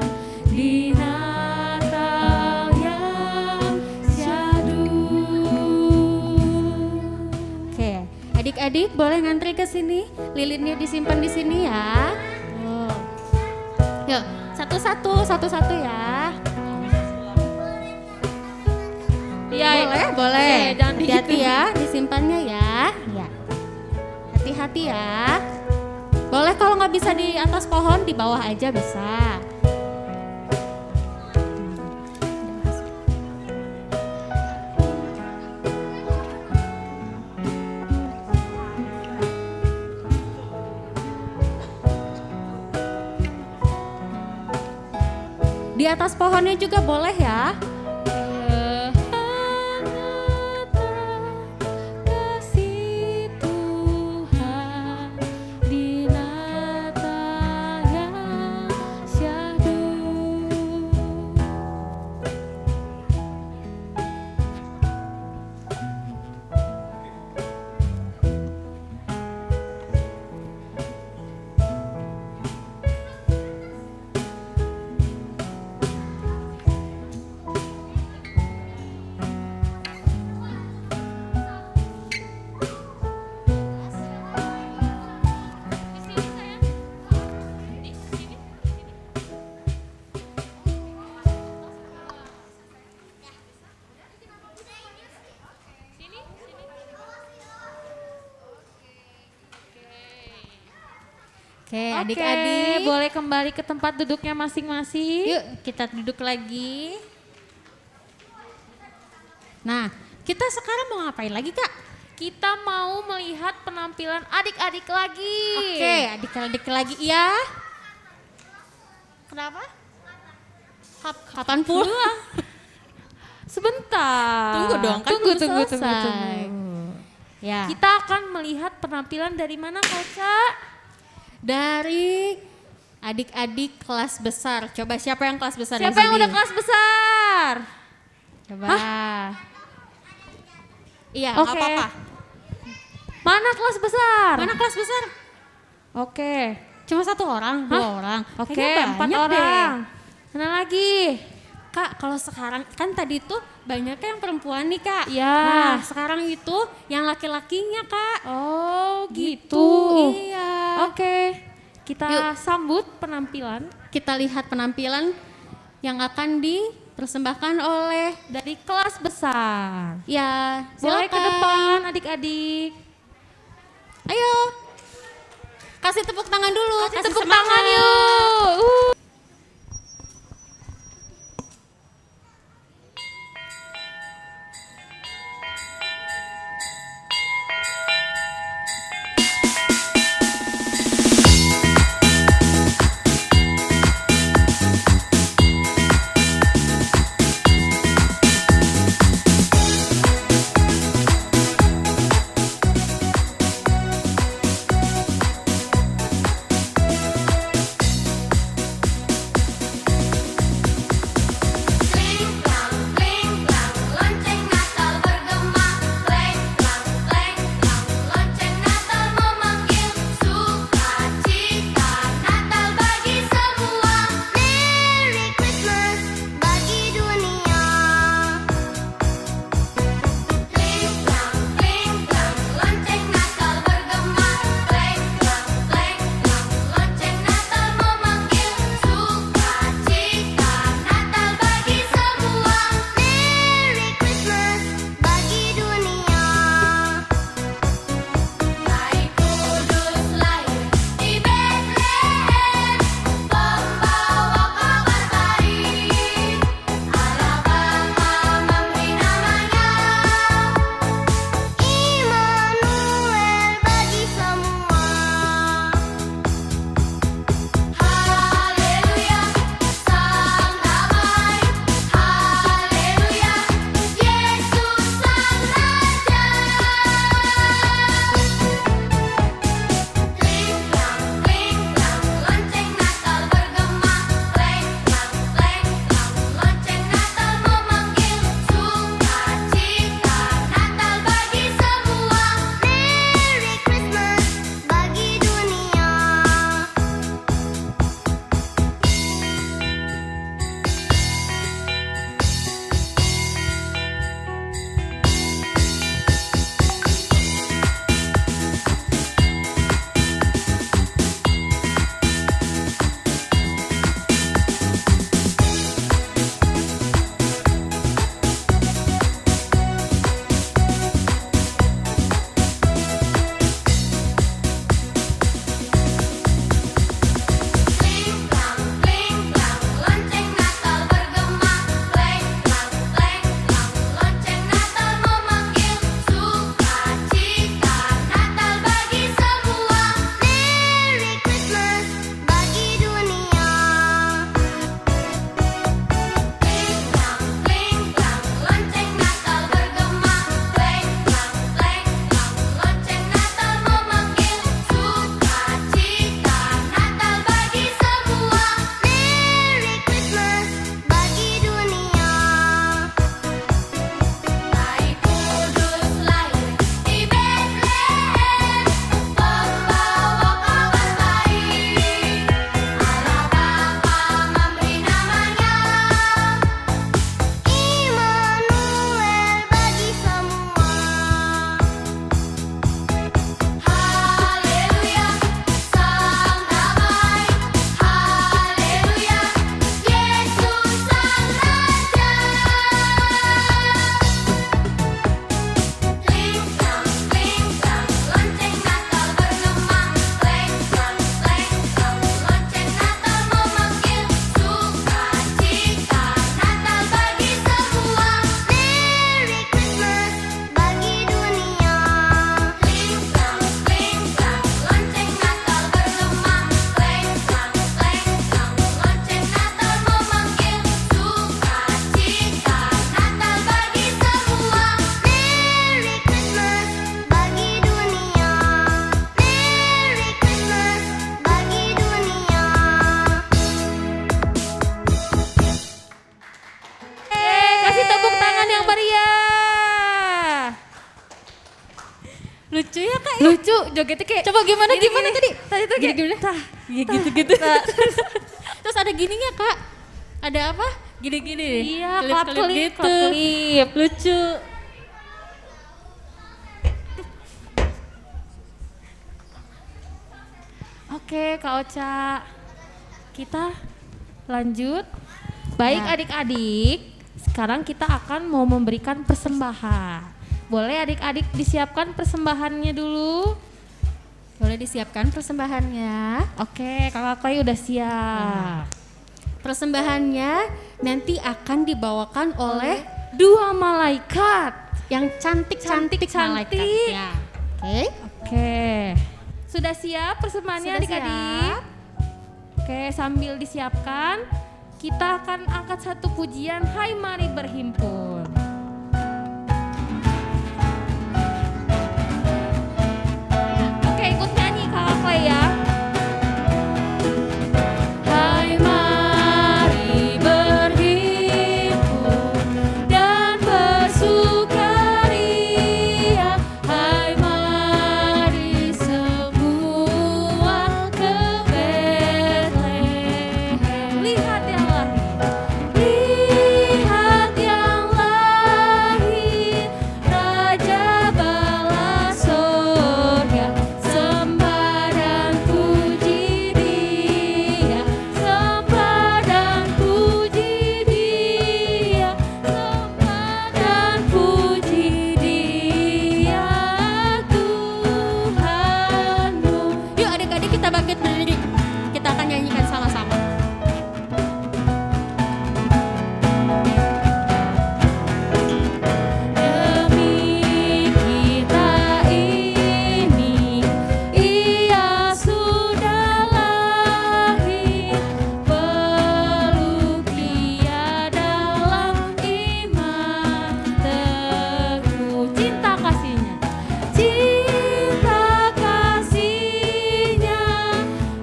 di Natal yang syahdu. Oke, adik-adik boleh ngantri ke sini. Lilinnya disimpan di sini ya. Yuk, satu-satu ya. Iya, Boleh. jangan Hati-hati dihitung. ya, disimpannya ya. Ya. Hati-hati ya. Boleh kalau nggak bisa di atas pohon, di bawah aja bisa. Di atas pohonnya juga boleh ya. Kasih Tuhan di Natal yang syahdu. Oke, adik-adik, boleh kembali ke tempat duduknya masing-masing. yuk kita duduk lagi. Nah, kita sekarang mau ngapain lagi, Kak? Kita mau melihat penampilan adik-adik lagi. Oke, adik-adik lagi ya. Kenapa? Kapan pulang? Sebentar. Tunggu dong, kan tunggu, belum tunggu, selesai. Ya. Kita akan melihat penampilan dari mana, Kaca? Dari adik-adik kelas besar. Coba siapa yang kelas besar Siapa di yang sini? udah kelas besar? Coba. Iya, nggak Oke. apa-apa. Mana kelas besar? Mana kelas besar? Oke. Cuma 1 orang, 2 orang. Oke, Kayaknya 4 banyak orang. deh. Mana lagi? Kak, kalau sekarang kan tadi tuh banyaknya yang perempuan nih Kak. Iya. Nah sekarang itu yang laki-lakinya Kak. Oh Gitu, iya. Oke, kita Yuk. sambut penampilan Kita lihat penampilan yang akan dipersembahkan oleh dari kelas besar. ya Mulai ke silakan. depan adik-adik. Ayo. Kasih tepuk tangan dulu. Kasih kasih tepuk semangat. tangan yuk. Lucu ya kak ya? Lucu, jogetnya kayak Coba gimana gini, gimana gini. tadi? Tadi tuh kayak Gini, tah, gitu-gitu. Terus ada gininya kak. Ada apa? Gini-gini. Iya, Kelip-kelip klip, klip. Lucu. Oke, Kak Ocha. Kita lanjut. Baik adik-adik, sekarang kita akan mau memberikan persembahan. Boleh adik-adik disiapkan persembahannya dulu? Boleh disiapkan persembahannya. Oke, Kakak Clay udah siap. Persembahannya nanti akan dibawakan oleh Dua malaikat. yang cantik-cantik Cantik-cantik. malaikatnya. Oke. Oke. Sudah siap persembahannya Sudah adik-adik? siap. Oke, sambil disiapkan, kita akan angkat satu pujian, Hai Mari Berhimpun. Oke, ikut nyanyi Kakak Clay ya. Hai mari berhimpun dan bersukaria. Hai mari semua ke Betlehem. Lihat yang lahir, lihat yang lahir, Raja bala sorga. Sembah dan puji Dia, sembah dan puji Dia, sembah dan puji Dia, Tuhanmu. Yuk adik-adik kita bangkit berdiri. Kita akan nyanyikan sama-sama. Demi kita ini, Ia sudah lahir. Peluk Dia dalam iman teguh. Cinta kasihnya, cinta kasihnya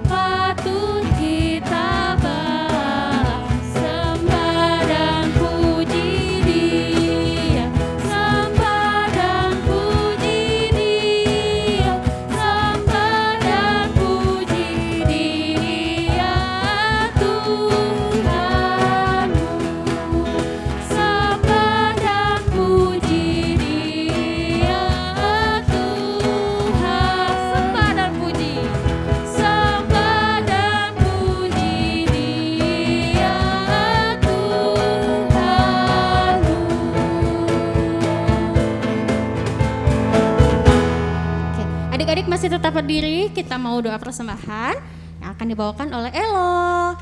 patut kita balas. Sembah dan puji Dia, sembah dan puji Dia, sembah dan puji Dia, Tuhanmu. Sembah dan puji Dia, Tuhan. Sembah dan puji, sembah dan puji Dia, Tuhanmu. Oke, adik-adik masih tetap berdiri. Kita mau doa persembahan yang akan dibawakan oleh Elo.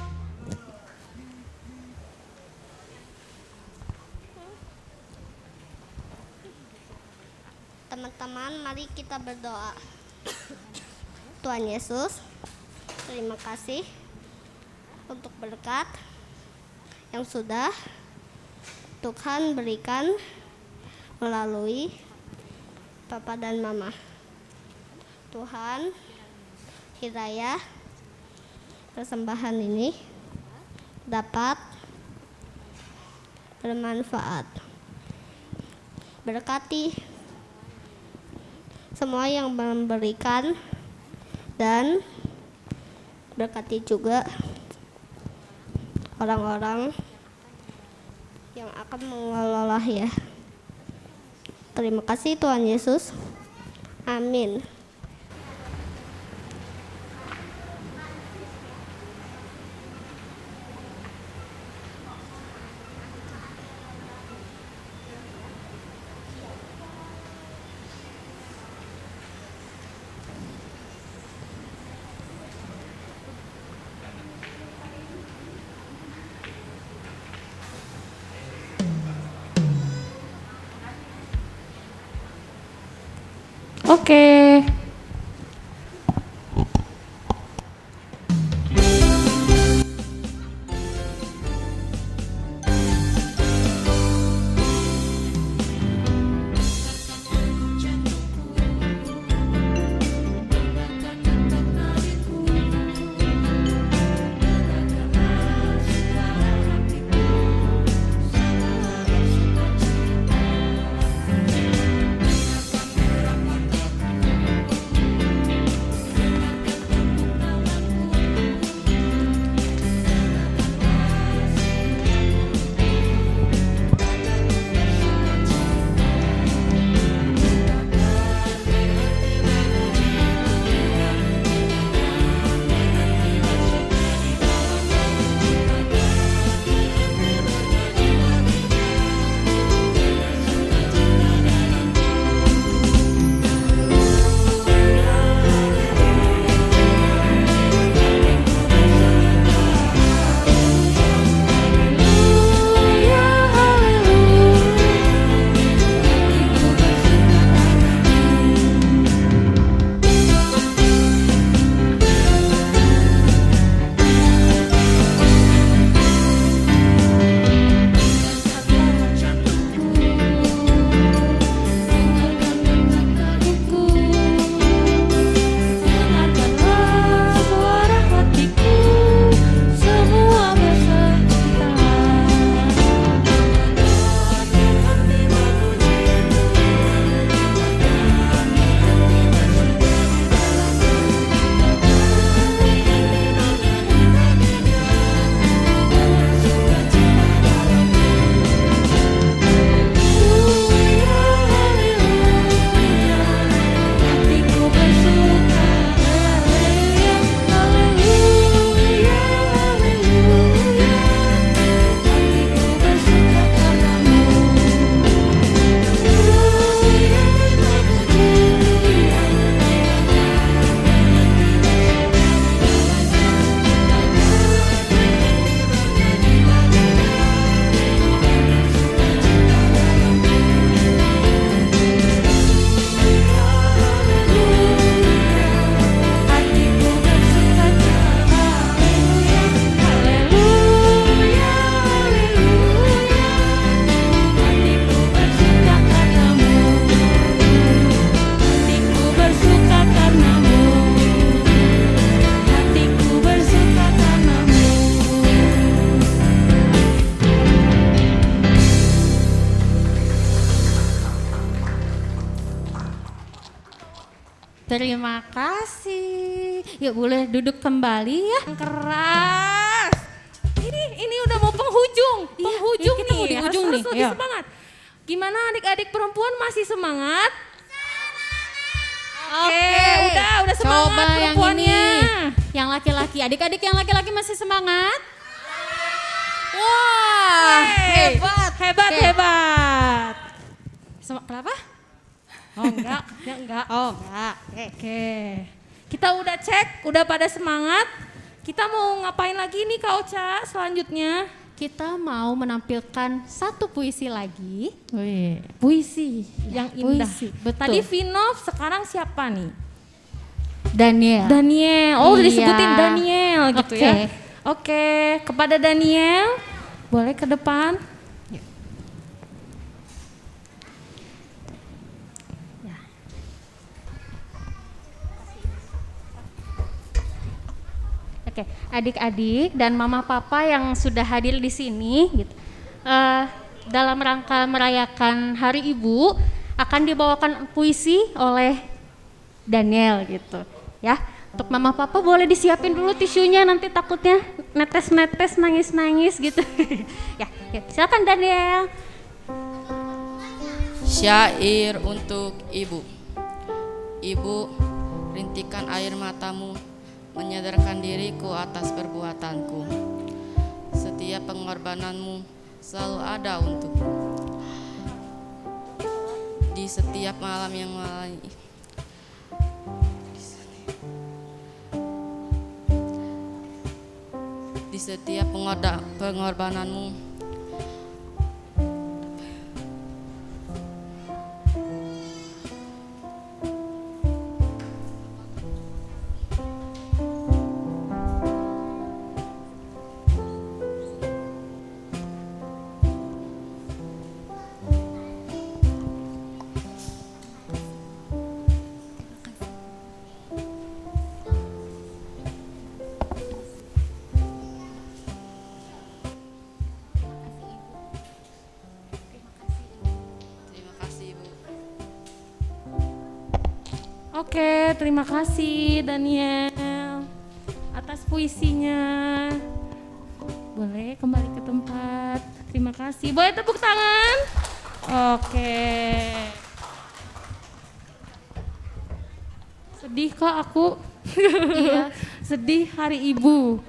Teman-teman, mari kita berdoa. Tuhan Yesus, terima kasih untuk berkat yang sudah Tuhan berikan melalui Papa dan Mama. Tuhan, kiranya persembahan ini dapat bermanfaat. Berkati semua yang memberikan dan berkati juga orang-orang yang akan mengelola ya. Terima kasih Tuhan Yesus. Amin. Oke. Terima kasih. Yuk boleh duduk kembali ya. Keras. Ini udah mau penghujung. Penghujung kita mau nih. di ujung harus nih. lebih Ayo. semangat. Gimana adik-adik perempuan masih semangat? Oke, udah semangat Coba yang perempuannya. ini. Yang laki-laki, adik-adik yang laki-laki masih semangat? Wah, hebat. Hebat, Oke. hebat. Kenapa? Oh enggak, ya enggak. Oh, enggak. Oke. Kita udah cek, udah pada semangat. Kita mau ngapain lagi nih Kak Ocha selanjutnya? Kita mau menampilkan satu puisi lagi. Puisi yang indah. puisi, betul. Tadi Vinov, sekarang siapa nih? Daniel. Daniel. Oh, udah Iya. disebutin Daniel gitu Oke. ya. Oke, kepada Daniel, boleh ke depan. Oke, adik-adik dan mama papa yang sudah hadir di sini, gitu. Dalam rangka merayakan Hari Ibu akan dibawakan puisi oleh Daniel gitu, ya. Untuk mama papa boleh disiapin dulu tisunya, nanti takutnya netes-netes, nangis-nangis gitu. Ya, silakan Daniel. Syair untuk ibu. Ibu, rintikan air matamu, menyadarkan diriku atas perbuatanku. Setiap pengorbananmu selalu ada untukku. Di setiap malam yang malam, di setiap pengorbananmu Oke, terima kasih Daniel atas puisinya. Boleh kembali ke tempat. Terima kasih. Boleh tepuk tangan? Oke. Sedih kok aku. Iya. Sedih Hari Ibu.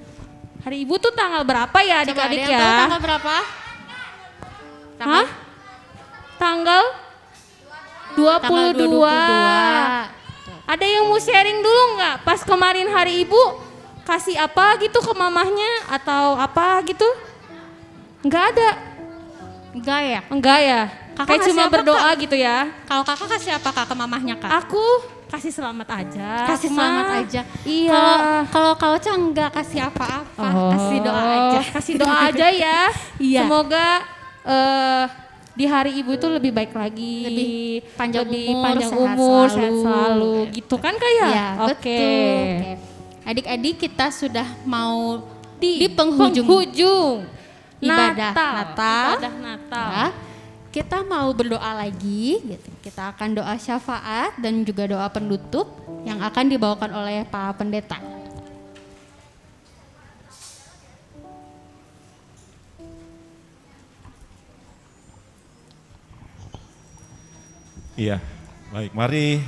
Hari Ibu tuh tanggal berapa ya Coba ada adik-adik yang ya? tahu tanggal berapa? Hah? Tanggal 22. Ada yang mau sharing dulu nggak? Pas kemarin Hari Ibu kasih apa gitu ke mamahnya atau apa gitu? Nggak ada. Enggak ya? Enggak ya? Kakak Kayak kasih cuma apa, berdoa Kak? gitu ya? Kalau kakak kasih apa kak ke mamahnya kak? Aku kasih selamat aja. Kasih Aku selamat mah. aja. Iya. Kalau kau Ocha enggak kasih apa-apa, kasih doa aja. Kasih doa aja ya. Iya. Semoga di Hari Ibu itu lebih baik lagi. Lebih panjang umur, panjang sehat umur, selalu. sehat selalu. Gitu kan Kak ya? Iya, Oke. betul. Oke. Adik-adik kita sudah mau di penghujung ibadah Natal. Ibadah Natal. Ya, kita mau berdoa lagi, gitu. Kita akan doa syafaat dan juga doa penutup yang akan dibawakan oleh Pak Pendeta. Iya, baik. Mari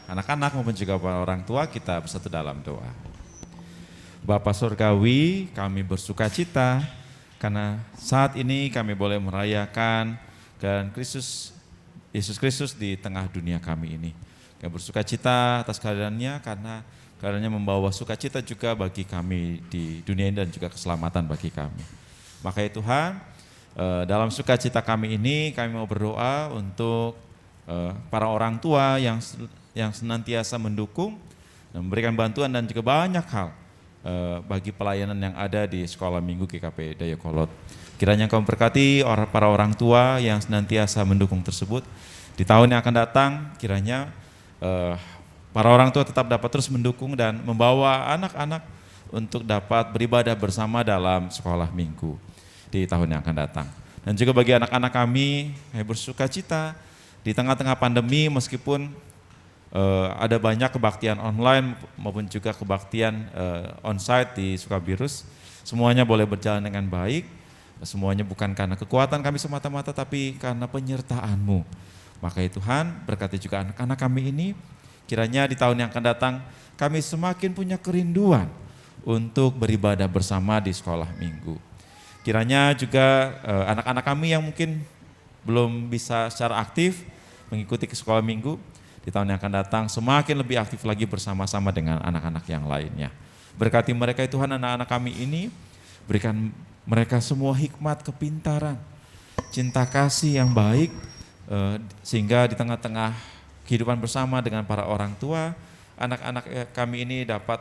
anak-anak maupun juga para orang tua kita bersatu dalam doa. Bapa Surgawi, kami bersuka cita karena saat ini kami boleh merayakan dan Yesus Kristus di tengah dunia kami ini. Kami bersuka cita atas kehadirannya karena kehadirannya membawa sukacita juga bagi kami di dunia ini dan juga keselamatan bagi kami. Maka ya Tuhan, dalam sukacita kami ini kami mau berdoa untuk para orang tua yang senantiasa mendukung dan memberikan bantuan dan juga banyak hal bagi pelayanan yang ada di Sekolah Minggu GKP Dayakolot. Kiranya Engkau memberkati para orang tua yang senantiasa mendukung tersebut. Di tahun yang akan datang, kiranya para orang tua tetap dapat terus mendukung dan membawa anak-anak untuk dapat beribadah bersama dalam Sekolah Minggu di tahun yang akan datang. Dan juga bagi anak-anak kami bersuka cita di tengah-tengah pandemi, meskipun ada banyak kebaktian online maupun juga kebaktian onsite di Sukabirus. Semuanya boleh berjalan dengan baik, semuanya bukan karena kekuatan kami semata-mata tapi karena penyertaan-Mu. Maka ya Tuhan, berkati juga anak-anak kami ini, kiranya di tahun yang akan datang kami semakin punya kerinduan untuk beribadah bersama di sekolah minggu. Kiranya juga anak-anak kami yang mungkin belum bisa secara aktif mengikuti ke sekolah minggu, di tahun yang akan datang semakin lebih aktif lagi bersama-sama dengan anak-anak yang lainnya. Berkati mereka ya Tuhan, anak-anak kami ini, berikan mereka semua hikmat, kepintaran, cinta kasih yang baik, sehingga di tengah-tengah kehidupan bersama dengan para orang tua, anak-anak kami ini dapat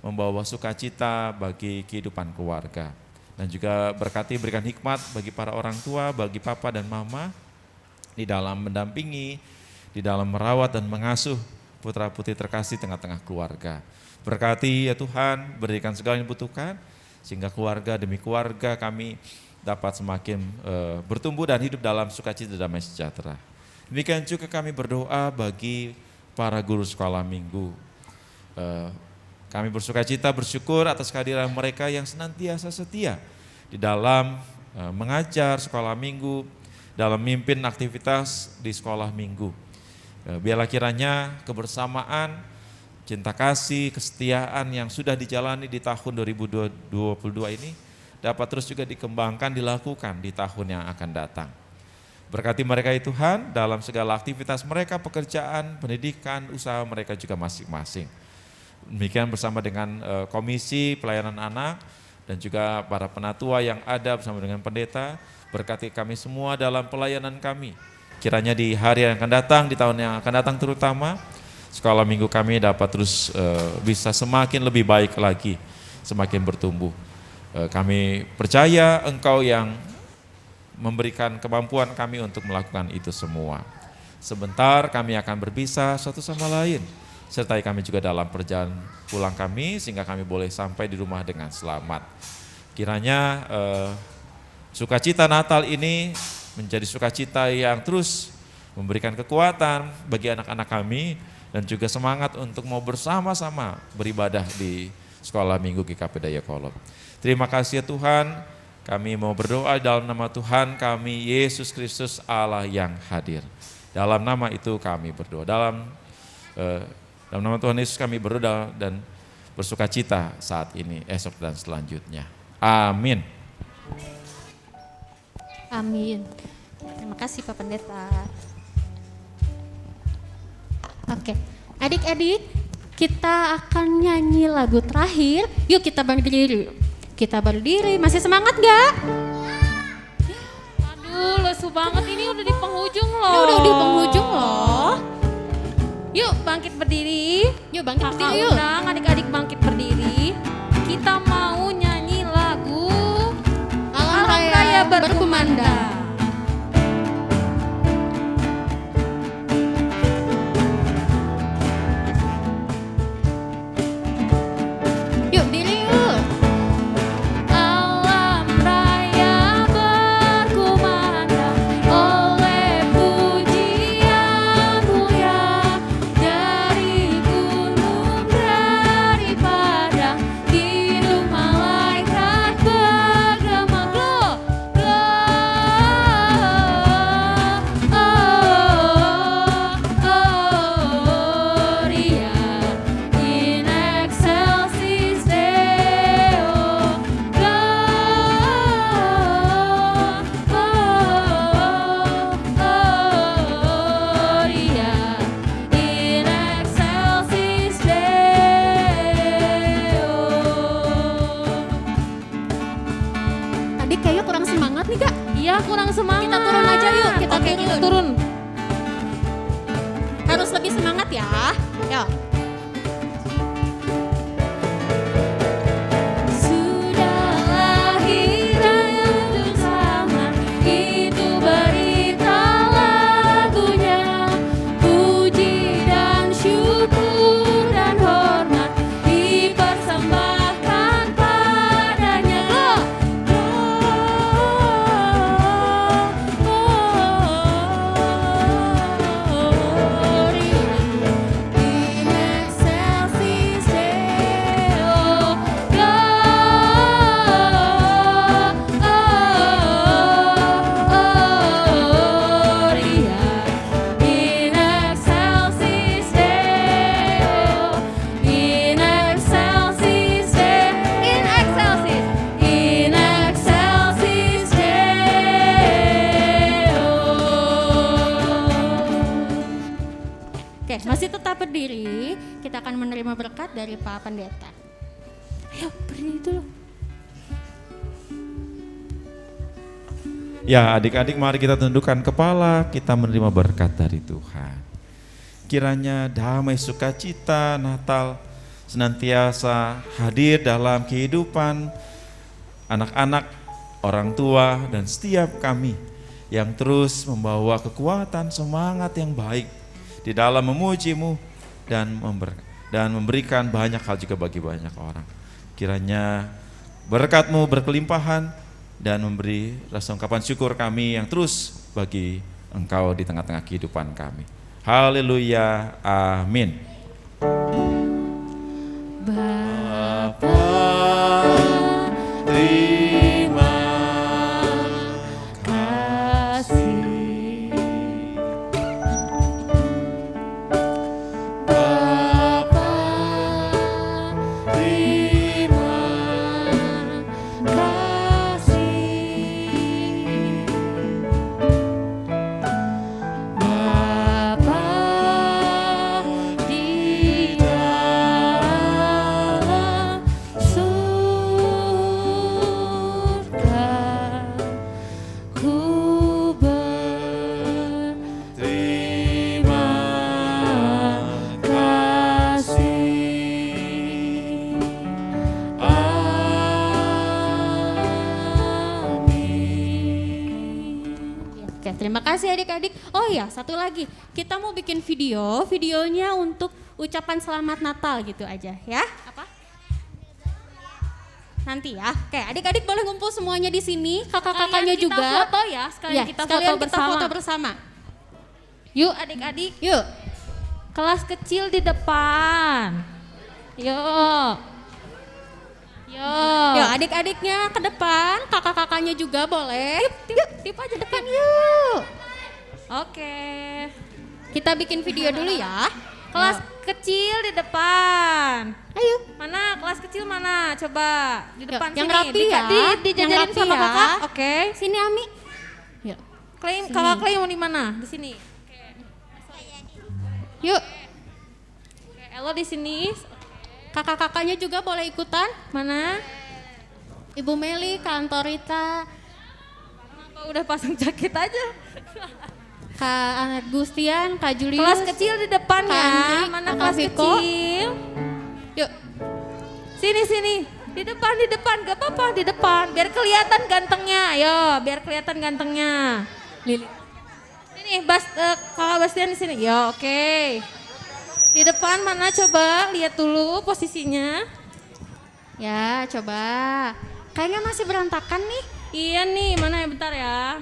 membawa sukacita bagi kehidupan keluarga. Dan juga berkati berikan hikmat bagi para orang tua, bagi papa dan mama, di dalam mendampingi, di dalam merawat dan mengasuh putra-putri terkasih tengah-tengah keluarga. Berkati ya Tuhan, berikan segala yang dibutuhkan, sehingga keluarga demi keluarga kami dapat semakin bertumbuh dan hidup dalam sukacita dan damai sejahtera. Demikian juga kami berdoa bagi para guru sekolah minggu. Kami bersukacita, bersyukur atas kehadiran mereka yang senantiasa setia di dalam mengajar sekolah minggu, dalam memimpin aktivitas di sekolah minggu. Biarlah kiranya kebersamaan, cinta kasih, kesetiaan yang sudah dijalani di tahun 2022 ini dapat terus juga dikembangkan, dilakukan di tahun yang akan datang. Berkati mereka ya Tuhan dalam segala aktivitas mereka, pekerjaan, pendidikan, usaha mereka juga masing-masing. Demikian bersama dengan komisi pelayanan anak dan juga para penatua yang ada bersama dengan pendeta, berkati kami semua dalam pelayanan kami. Kiranya di hari yang akan datang, di tahun yang akan datang terutama, sekolah minggu kami dapat terus bisa semakin lebih baik lagi, semakin bertumbuh. Kami percaya Engkau yang memberikan kemampuan kami untuk melakukan itu semua. Sebentar kami akan berpisah satu sama lain, sertai kami juga dalam perjalanan pulang kami, sehingga kami boleh sampai di rumah dengan selamat. Kiranya sukacita Natal ini menjadi sukacita yang terus memberikan kekuatan bagi anak-anak kami, dan juga semangat untuk mau bersama-sama beribadah di sekolah minggu GKP Dayakolot. Terima kasih ya Tuhan, kami mau berdoa dalam nama Tuhan kami Yesus Kristus Allah yang hadir. Dalam nama itu kami berdoa, dalam nama Tuhan Yesus kami berdoa dan bersukacita saat ini, esok dan selanjutnya. Amin. Amin. Terima kasih Pak Pendeta. Oke, adik-adik, kita akan nyanyi lagu terakhir. Yuk kita berdiri. Kita berdiri, masih semangat gak? Aduh, lesu banget, ini udah di penghujung loh. Ini udah di penghujung loh. Yuk bangkit berdiri. Yuk bangkit Kakak berdiri yuk. undang adik-adik bangkit berdiri. Kita mau nyanyi lagu Alam Raya berkumandang. Yuk diri yuk. Alam raya berkumandang oleh pujian mulia dari gunung, dari padang, hidung malaikat bergema gloria in excelsis Deo, gloria in excelsis Deo. Adik kayaknya kurang semangat nih Kak. Iya, kurang semangat. Kita turun aja yuk, kita Oke, turun. turun. Harus lebih semangat ya. Yuk. Sudah lahir untuk selamat, itu berita lagunya. Puji dan syukur dan hormat dipersembahkan padanya. Gloria berdiri, kita akan menerima berkat dari Pak Pendeta. Ayo berdiri dulu. Ya adik-adik mari kita tundukkan kepala, kita menerima berkat dari Tuhan. Kiranya damai sukacita Natal senantiasa hadir dalam kehidupan anak-anak, orang tua, dan setiap kami yang terus membawa kekuatan semangat yang baik di dalam memuji-Mu dan memberikan banyak hal juga bagi banyak orang. Kiranya berkat-Mu berkelimpahan dan memberi rasa ungkapan syukur kami yang terus bagi Engkau di tengah-tengah kehidupan kami. Haleluya, amin. Bapa, terima kasih. Bapa, terima kasih. Bapa di dalam surga, ku berterima kasih. Amin. Oke, terima kasih adik-adik. Oh ya, satu lagi. Kita mau bikin videonya untuk ucapan selamat Natal gitu aja ya. Apa? Nanti ya. Oke, adik-adik boleh ngumpul semuanya di sini, kakak-kakaknya Kita juga. foto ya, sekalian Ya, kita sekalian foto kita bersama. foto bersama. Yuk adik-adik, Yuk. kelas kecil di depan. Yuk. Yuk. Yuk, adik-adiknya ke depan, kakak-kakaknya juga boleh. Tip aja depan. Yuk. Oke. Kita bikin video dulu ya. Kelas kecil di depan. Ayo. Mana kelas kecil mana? Coba di depan yang sini. rapi ya. Dijajarin Yang rapi sama ya. kakak. Oke. Sini Ami. Yuk. Claim kakak Claim mau di mana? Di sini. Yuk. Oke, Elo di sini. Kakak-kakaknya juga boleh ikutan. Mana? Ibu Meli, Kak Antorita, Kenapa udah pasang jaket aja? Kak Gustian, Kak Julius. Kelas kecil di depan Kak ya. Andri, Mana Kak kelas Viko. kecil? Yuk. Sini. Di depan, gak apa-apa di depan. Biar kelihatan gantengnya, ayo. Biar kelihatan gantengnya. Lili. Sini, kakak Bastian di sini. Ya, oke. Di depan mana coba? Lihat dulu posisinya. Ya, coba. Kayaknya masih berantakan nih. Iya nih, mana ya bentar ya.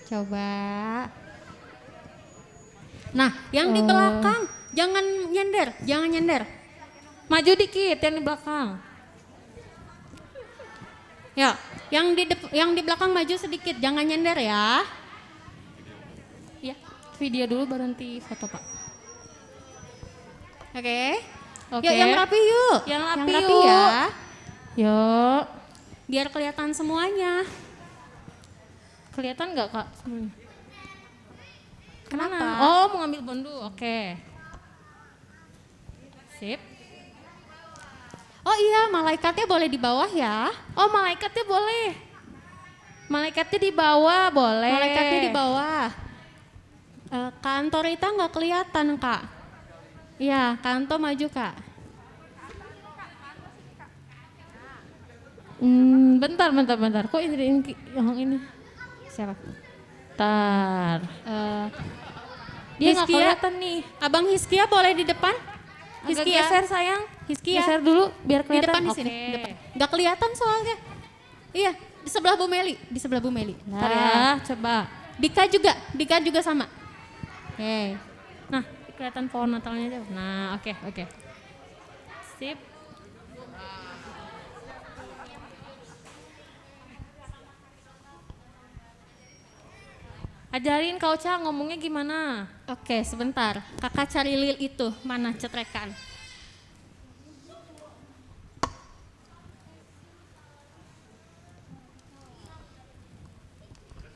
Coba. Nah, yang di belakang jangan nyender. Maju dikit yang di belakang. Ya, yang di belakang maju sedikit, jangan nyender ya. Ya, video dulu baru nanti foto Pak. Oke. Oke. Yuk, yang rapi yuk. Yang rapi yuk. ya. Yuk. Biar kelihatan semuanya. Kelihatan nggak Kak? Kenapa? Mana? Oh, mau ngambil bondu. Oke. Sip. Oh iya, malaikatnya boleh di bawah ya. Oh, malaikatnya boleh. Malaikatnya di bawah boleh. Malaikatnya di bawah. Kak Antorita nggak kelihatan Kak. Iya, Kak Anto maju Kak. Bentar. Kok ini yang ini? Siapa? Bentar. Dia nggak Hizkia. kelihatan nih. Abang Hiskia boleh di depan? Agak Hiskia. geser sayang. Hiskia. Geser dulu biar Di kelihatan. depan di sini. Oke. Depan. Nggak kelihatan soalnya. Iya, di sebelah Bu Meli. Bentar ya, coba. Dika juga sama. Oke. Nah, kelihatan pohon Natalnya aja. Nah, oke. Sip. Ajarin Kak Ocha ngomongnya gimana? Oke, sebentar. Kakak cari lil itu, mana cetrekan.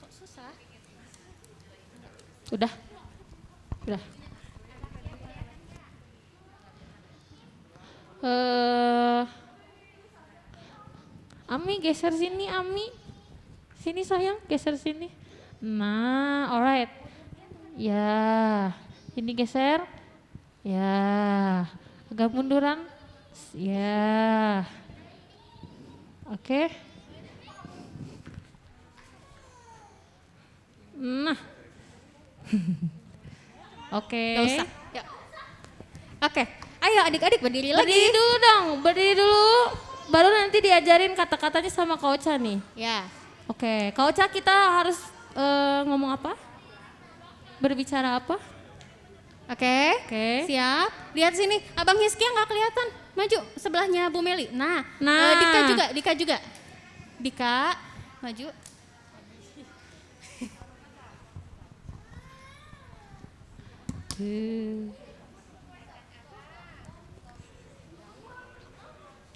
Kok susah? Udah. Ami geser sini, Ami. Sini sayang, geser sini. Nah, alright. Ya, ini geser. Ya, agak munduran. Ya. Oke. Nah. Oke. Gak usah. Yuk. Oke, ayo adik-adik berdiri lagi. Berdiri dulu dong, berdiri dulu. Baru nanti diajarin kata-katanya sama Kak Ocha nih. Ya. Oke, Kak Ocha kita harus ngomong apa? Berbicara apa? Oke. Oke. Siap. Lihat sini, Abang Hizkia nggak kelihatan. Maju sebelahnya Bu Meli. Nah, Nah. Dika juga. Dika, maju.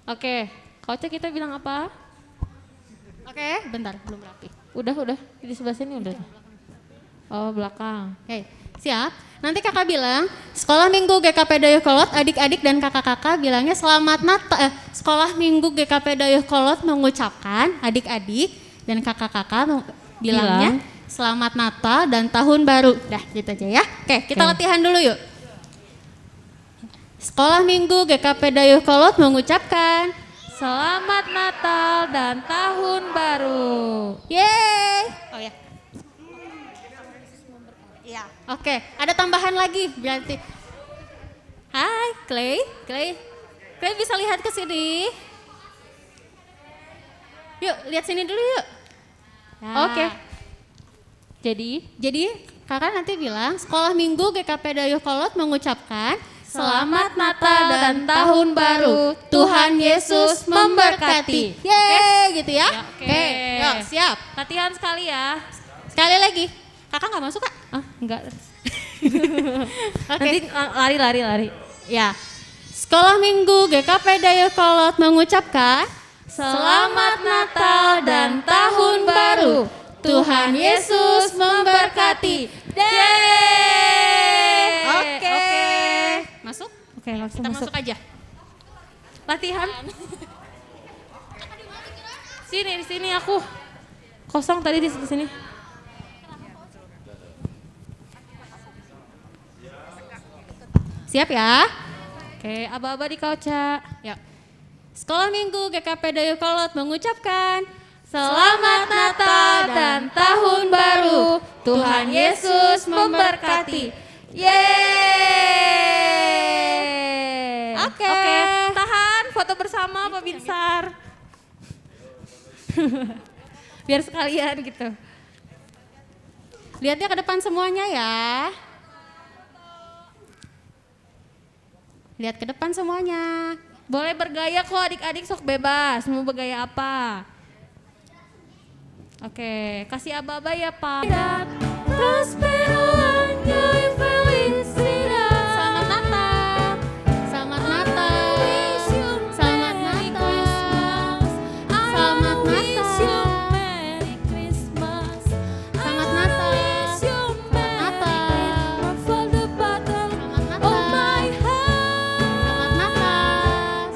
Oke, Kak Ocha kita bilang apa? Oke, bentar, belum rapi. Udah, di sebelah sini udah. Oh, belakang. Oke, siap. Nanti kakak bilang, sekolah minggu GKP Dayakolot, adik-adik dan kakak-kakak bilangnya selamat Natal. Sekolah minggu GKP Dayakolot mengucapkan, adik-adik dan kakak-kakak bilangnya selamat Natal dan tahun baru. Dah, gitu aja ya. Oke, kita latihan dulu yuk. Sekolah minggu GKP Dayakolot mengucapkan, Selamat Natal dan tahun baru. yeay. Oh ya. Iya. Oke, ada tambahan lagi berarti. Hai, Clay. Clay bisa lihat ke sini. Yuk, lihat sini dulu yuk. Nah, Oke. Jadi kakak nanti bilang sekolah minggu GKP Dayakolot mengucapkan Selamat Natal dan tahun baru. Tuhan Yesus memberkati. Yeay, gitu ya. Oke. Yuk, siap. latihan sekali ya. Sekali lagi. Kakak nggak masuk kak? Ah, enggak. Oke. Nanti lari. Ya. Sekolah minggu GKP Dayakolot mengucapkan Selamat Natal dan tahun baru. Tuhan Yesus memberkati. Yeay. Oke. Masuk? Oke, langsung Kita masuk. masuk aja. Latihan. Di sini aku. Kosong tadi di sini. Siap ya? Oke, aba-aba di Kak Ocha. Yuk. Sekolah minggu GKP Dayakolot mengucapkan Selamat Natal dan tahun baru. Tuhan Yesus memberkati. Yeay. Oke. Tahan foto bersama Pak Binsar. Biar sekalian gitu. Lihatnya ke depan semuanya ya. Lihat ke depan semuanya. Boleh bergaya kok adik-adik, sok bebas. Mau bergaya apa? Oke, kasih aba-aba ya Pak. Prospero año y felicidad. Selamat Natal. Selamat Natal. Selamat Natal. Selamat Natal. Merry Christmas. Selamat Natal. Selamat Natal. For the bottom Selamat of Natal. my heart. Selamat Natal.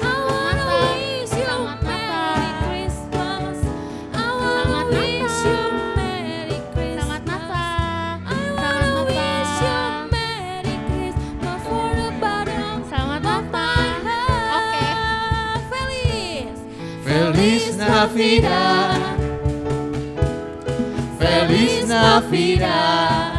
I wanna Natal. wish you Selamat Merry Natal. Christmas. I Selamat wanna wish Natal. you Merry Christmas. Selamat Natal. I wanna wish you Merry Christmas for the bottom Selamat of my Natal. Oke. heart. Feliz. Feliz Navidad. Feliz Navidad.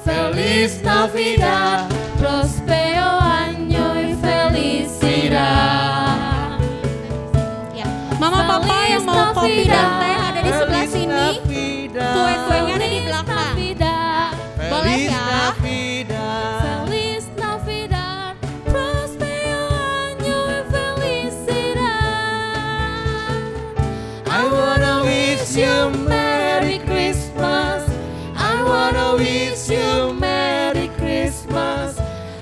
Feliz Navidad. Prospero año y felicidad. Ya. Mama papa yang mau kopi dan teh ada di sebelah Feliz sini. Navidad. Kue-kuenya ada di belakang. Boleh Feliz ya? Navidad. Feliz Navidad, prospero año y felicidad. I wanna wish you Merry Christmas. I wanna wish you Merry Christmas.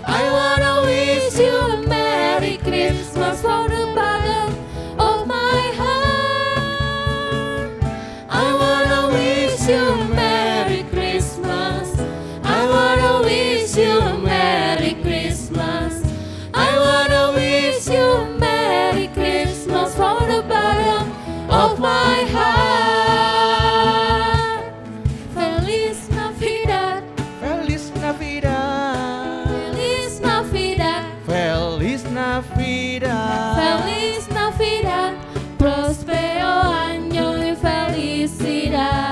I wanna wish you Merry Christmas for the bottom of my heart. I wanna wish you Merry Christmas. I wanna wish you Merry Christmas. I wanna my heart. Feliz Navidad, Feliz Navidad. Feliz Navidad, Feliz Navidad. Feliz Navidad, Prospero año y felicidad.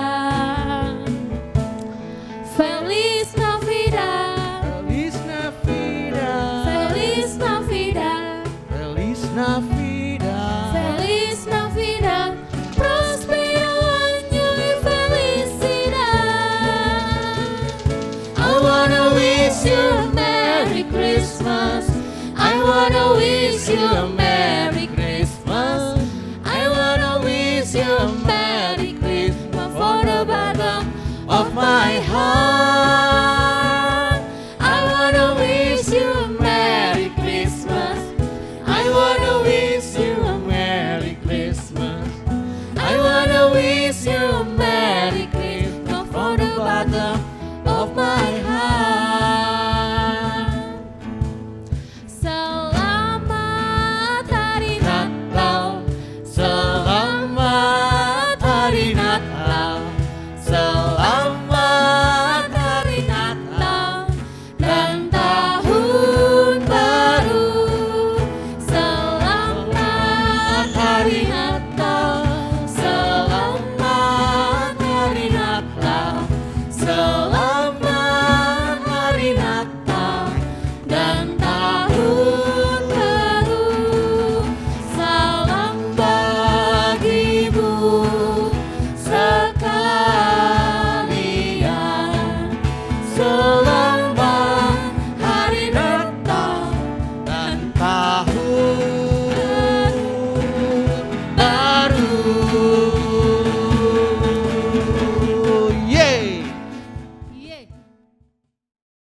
Feliz Navidad, Feliz Navidad. Feliz Navidad, Feliz Navidad. Feliz Navidad, Prospero año y felicidad. I wanna wish you a Merry Christmas. I wanna wish you a Merry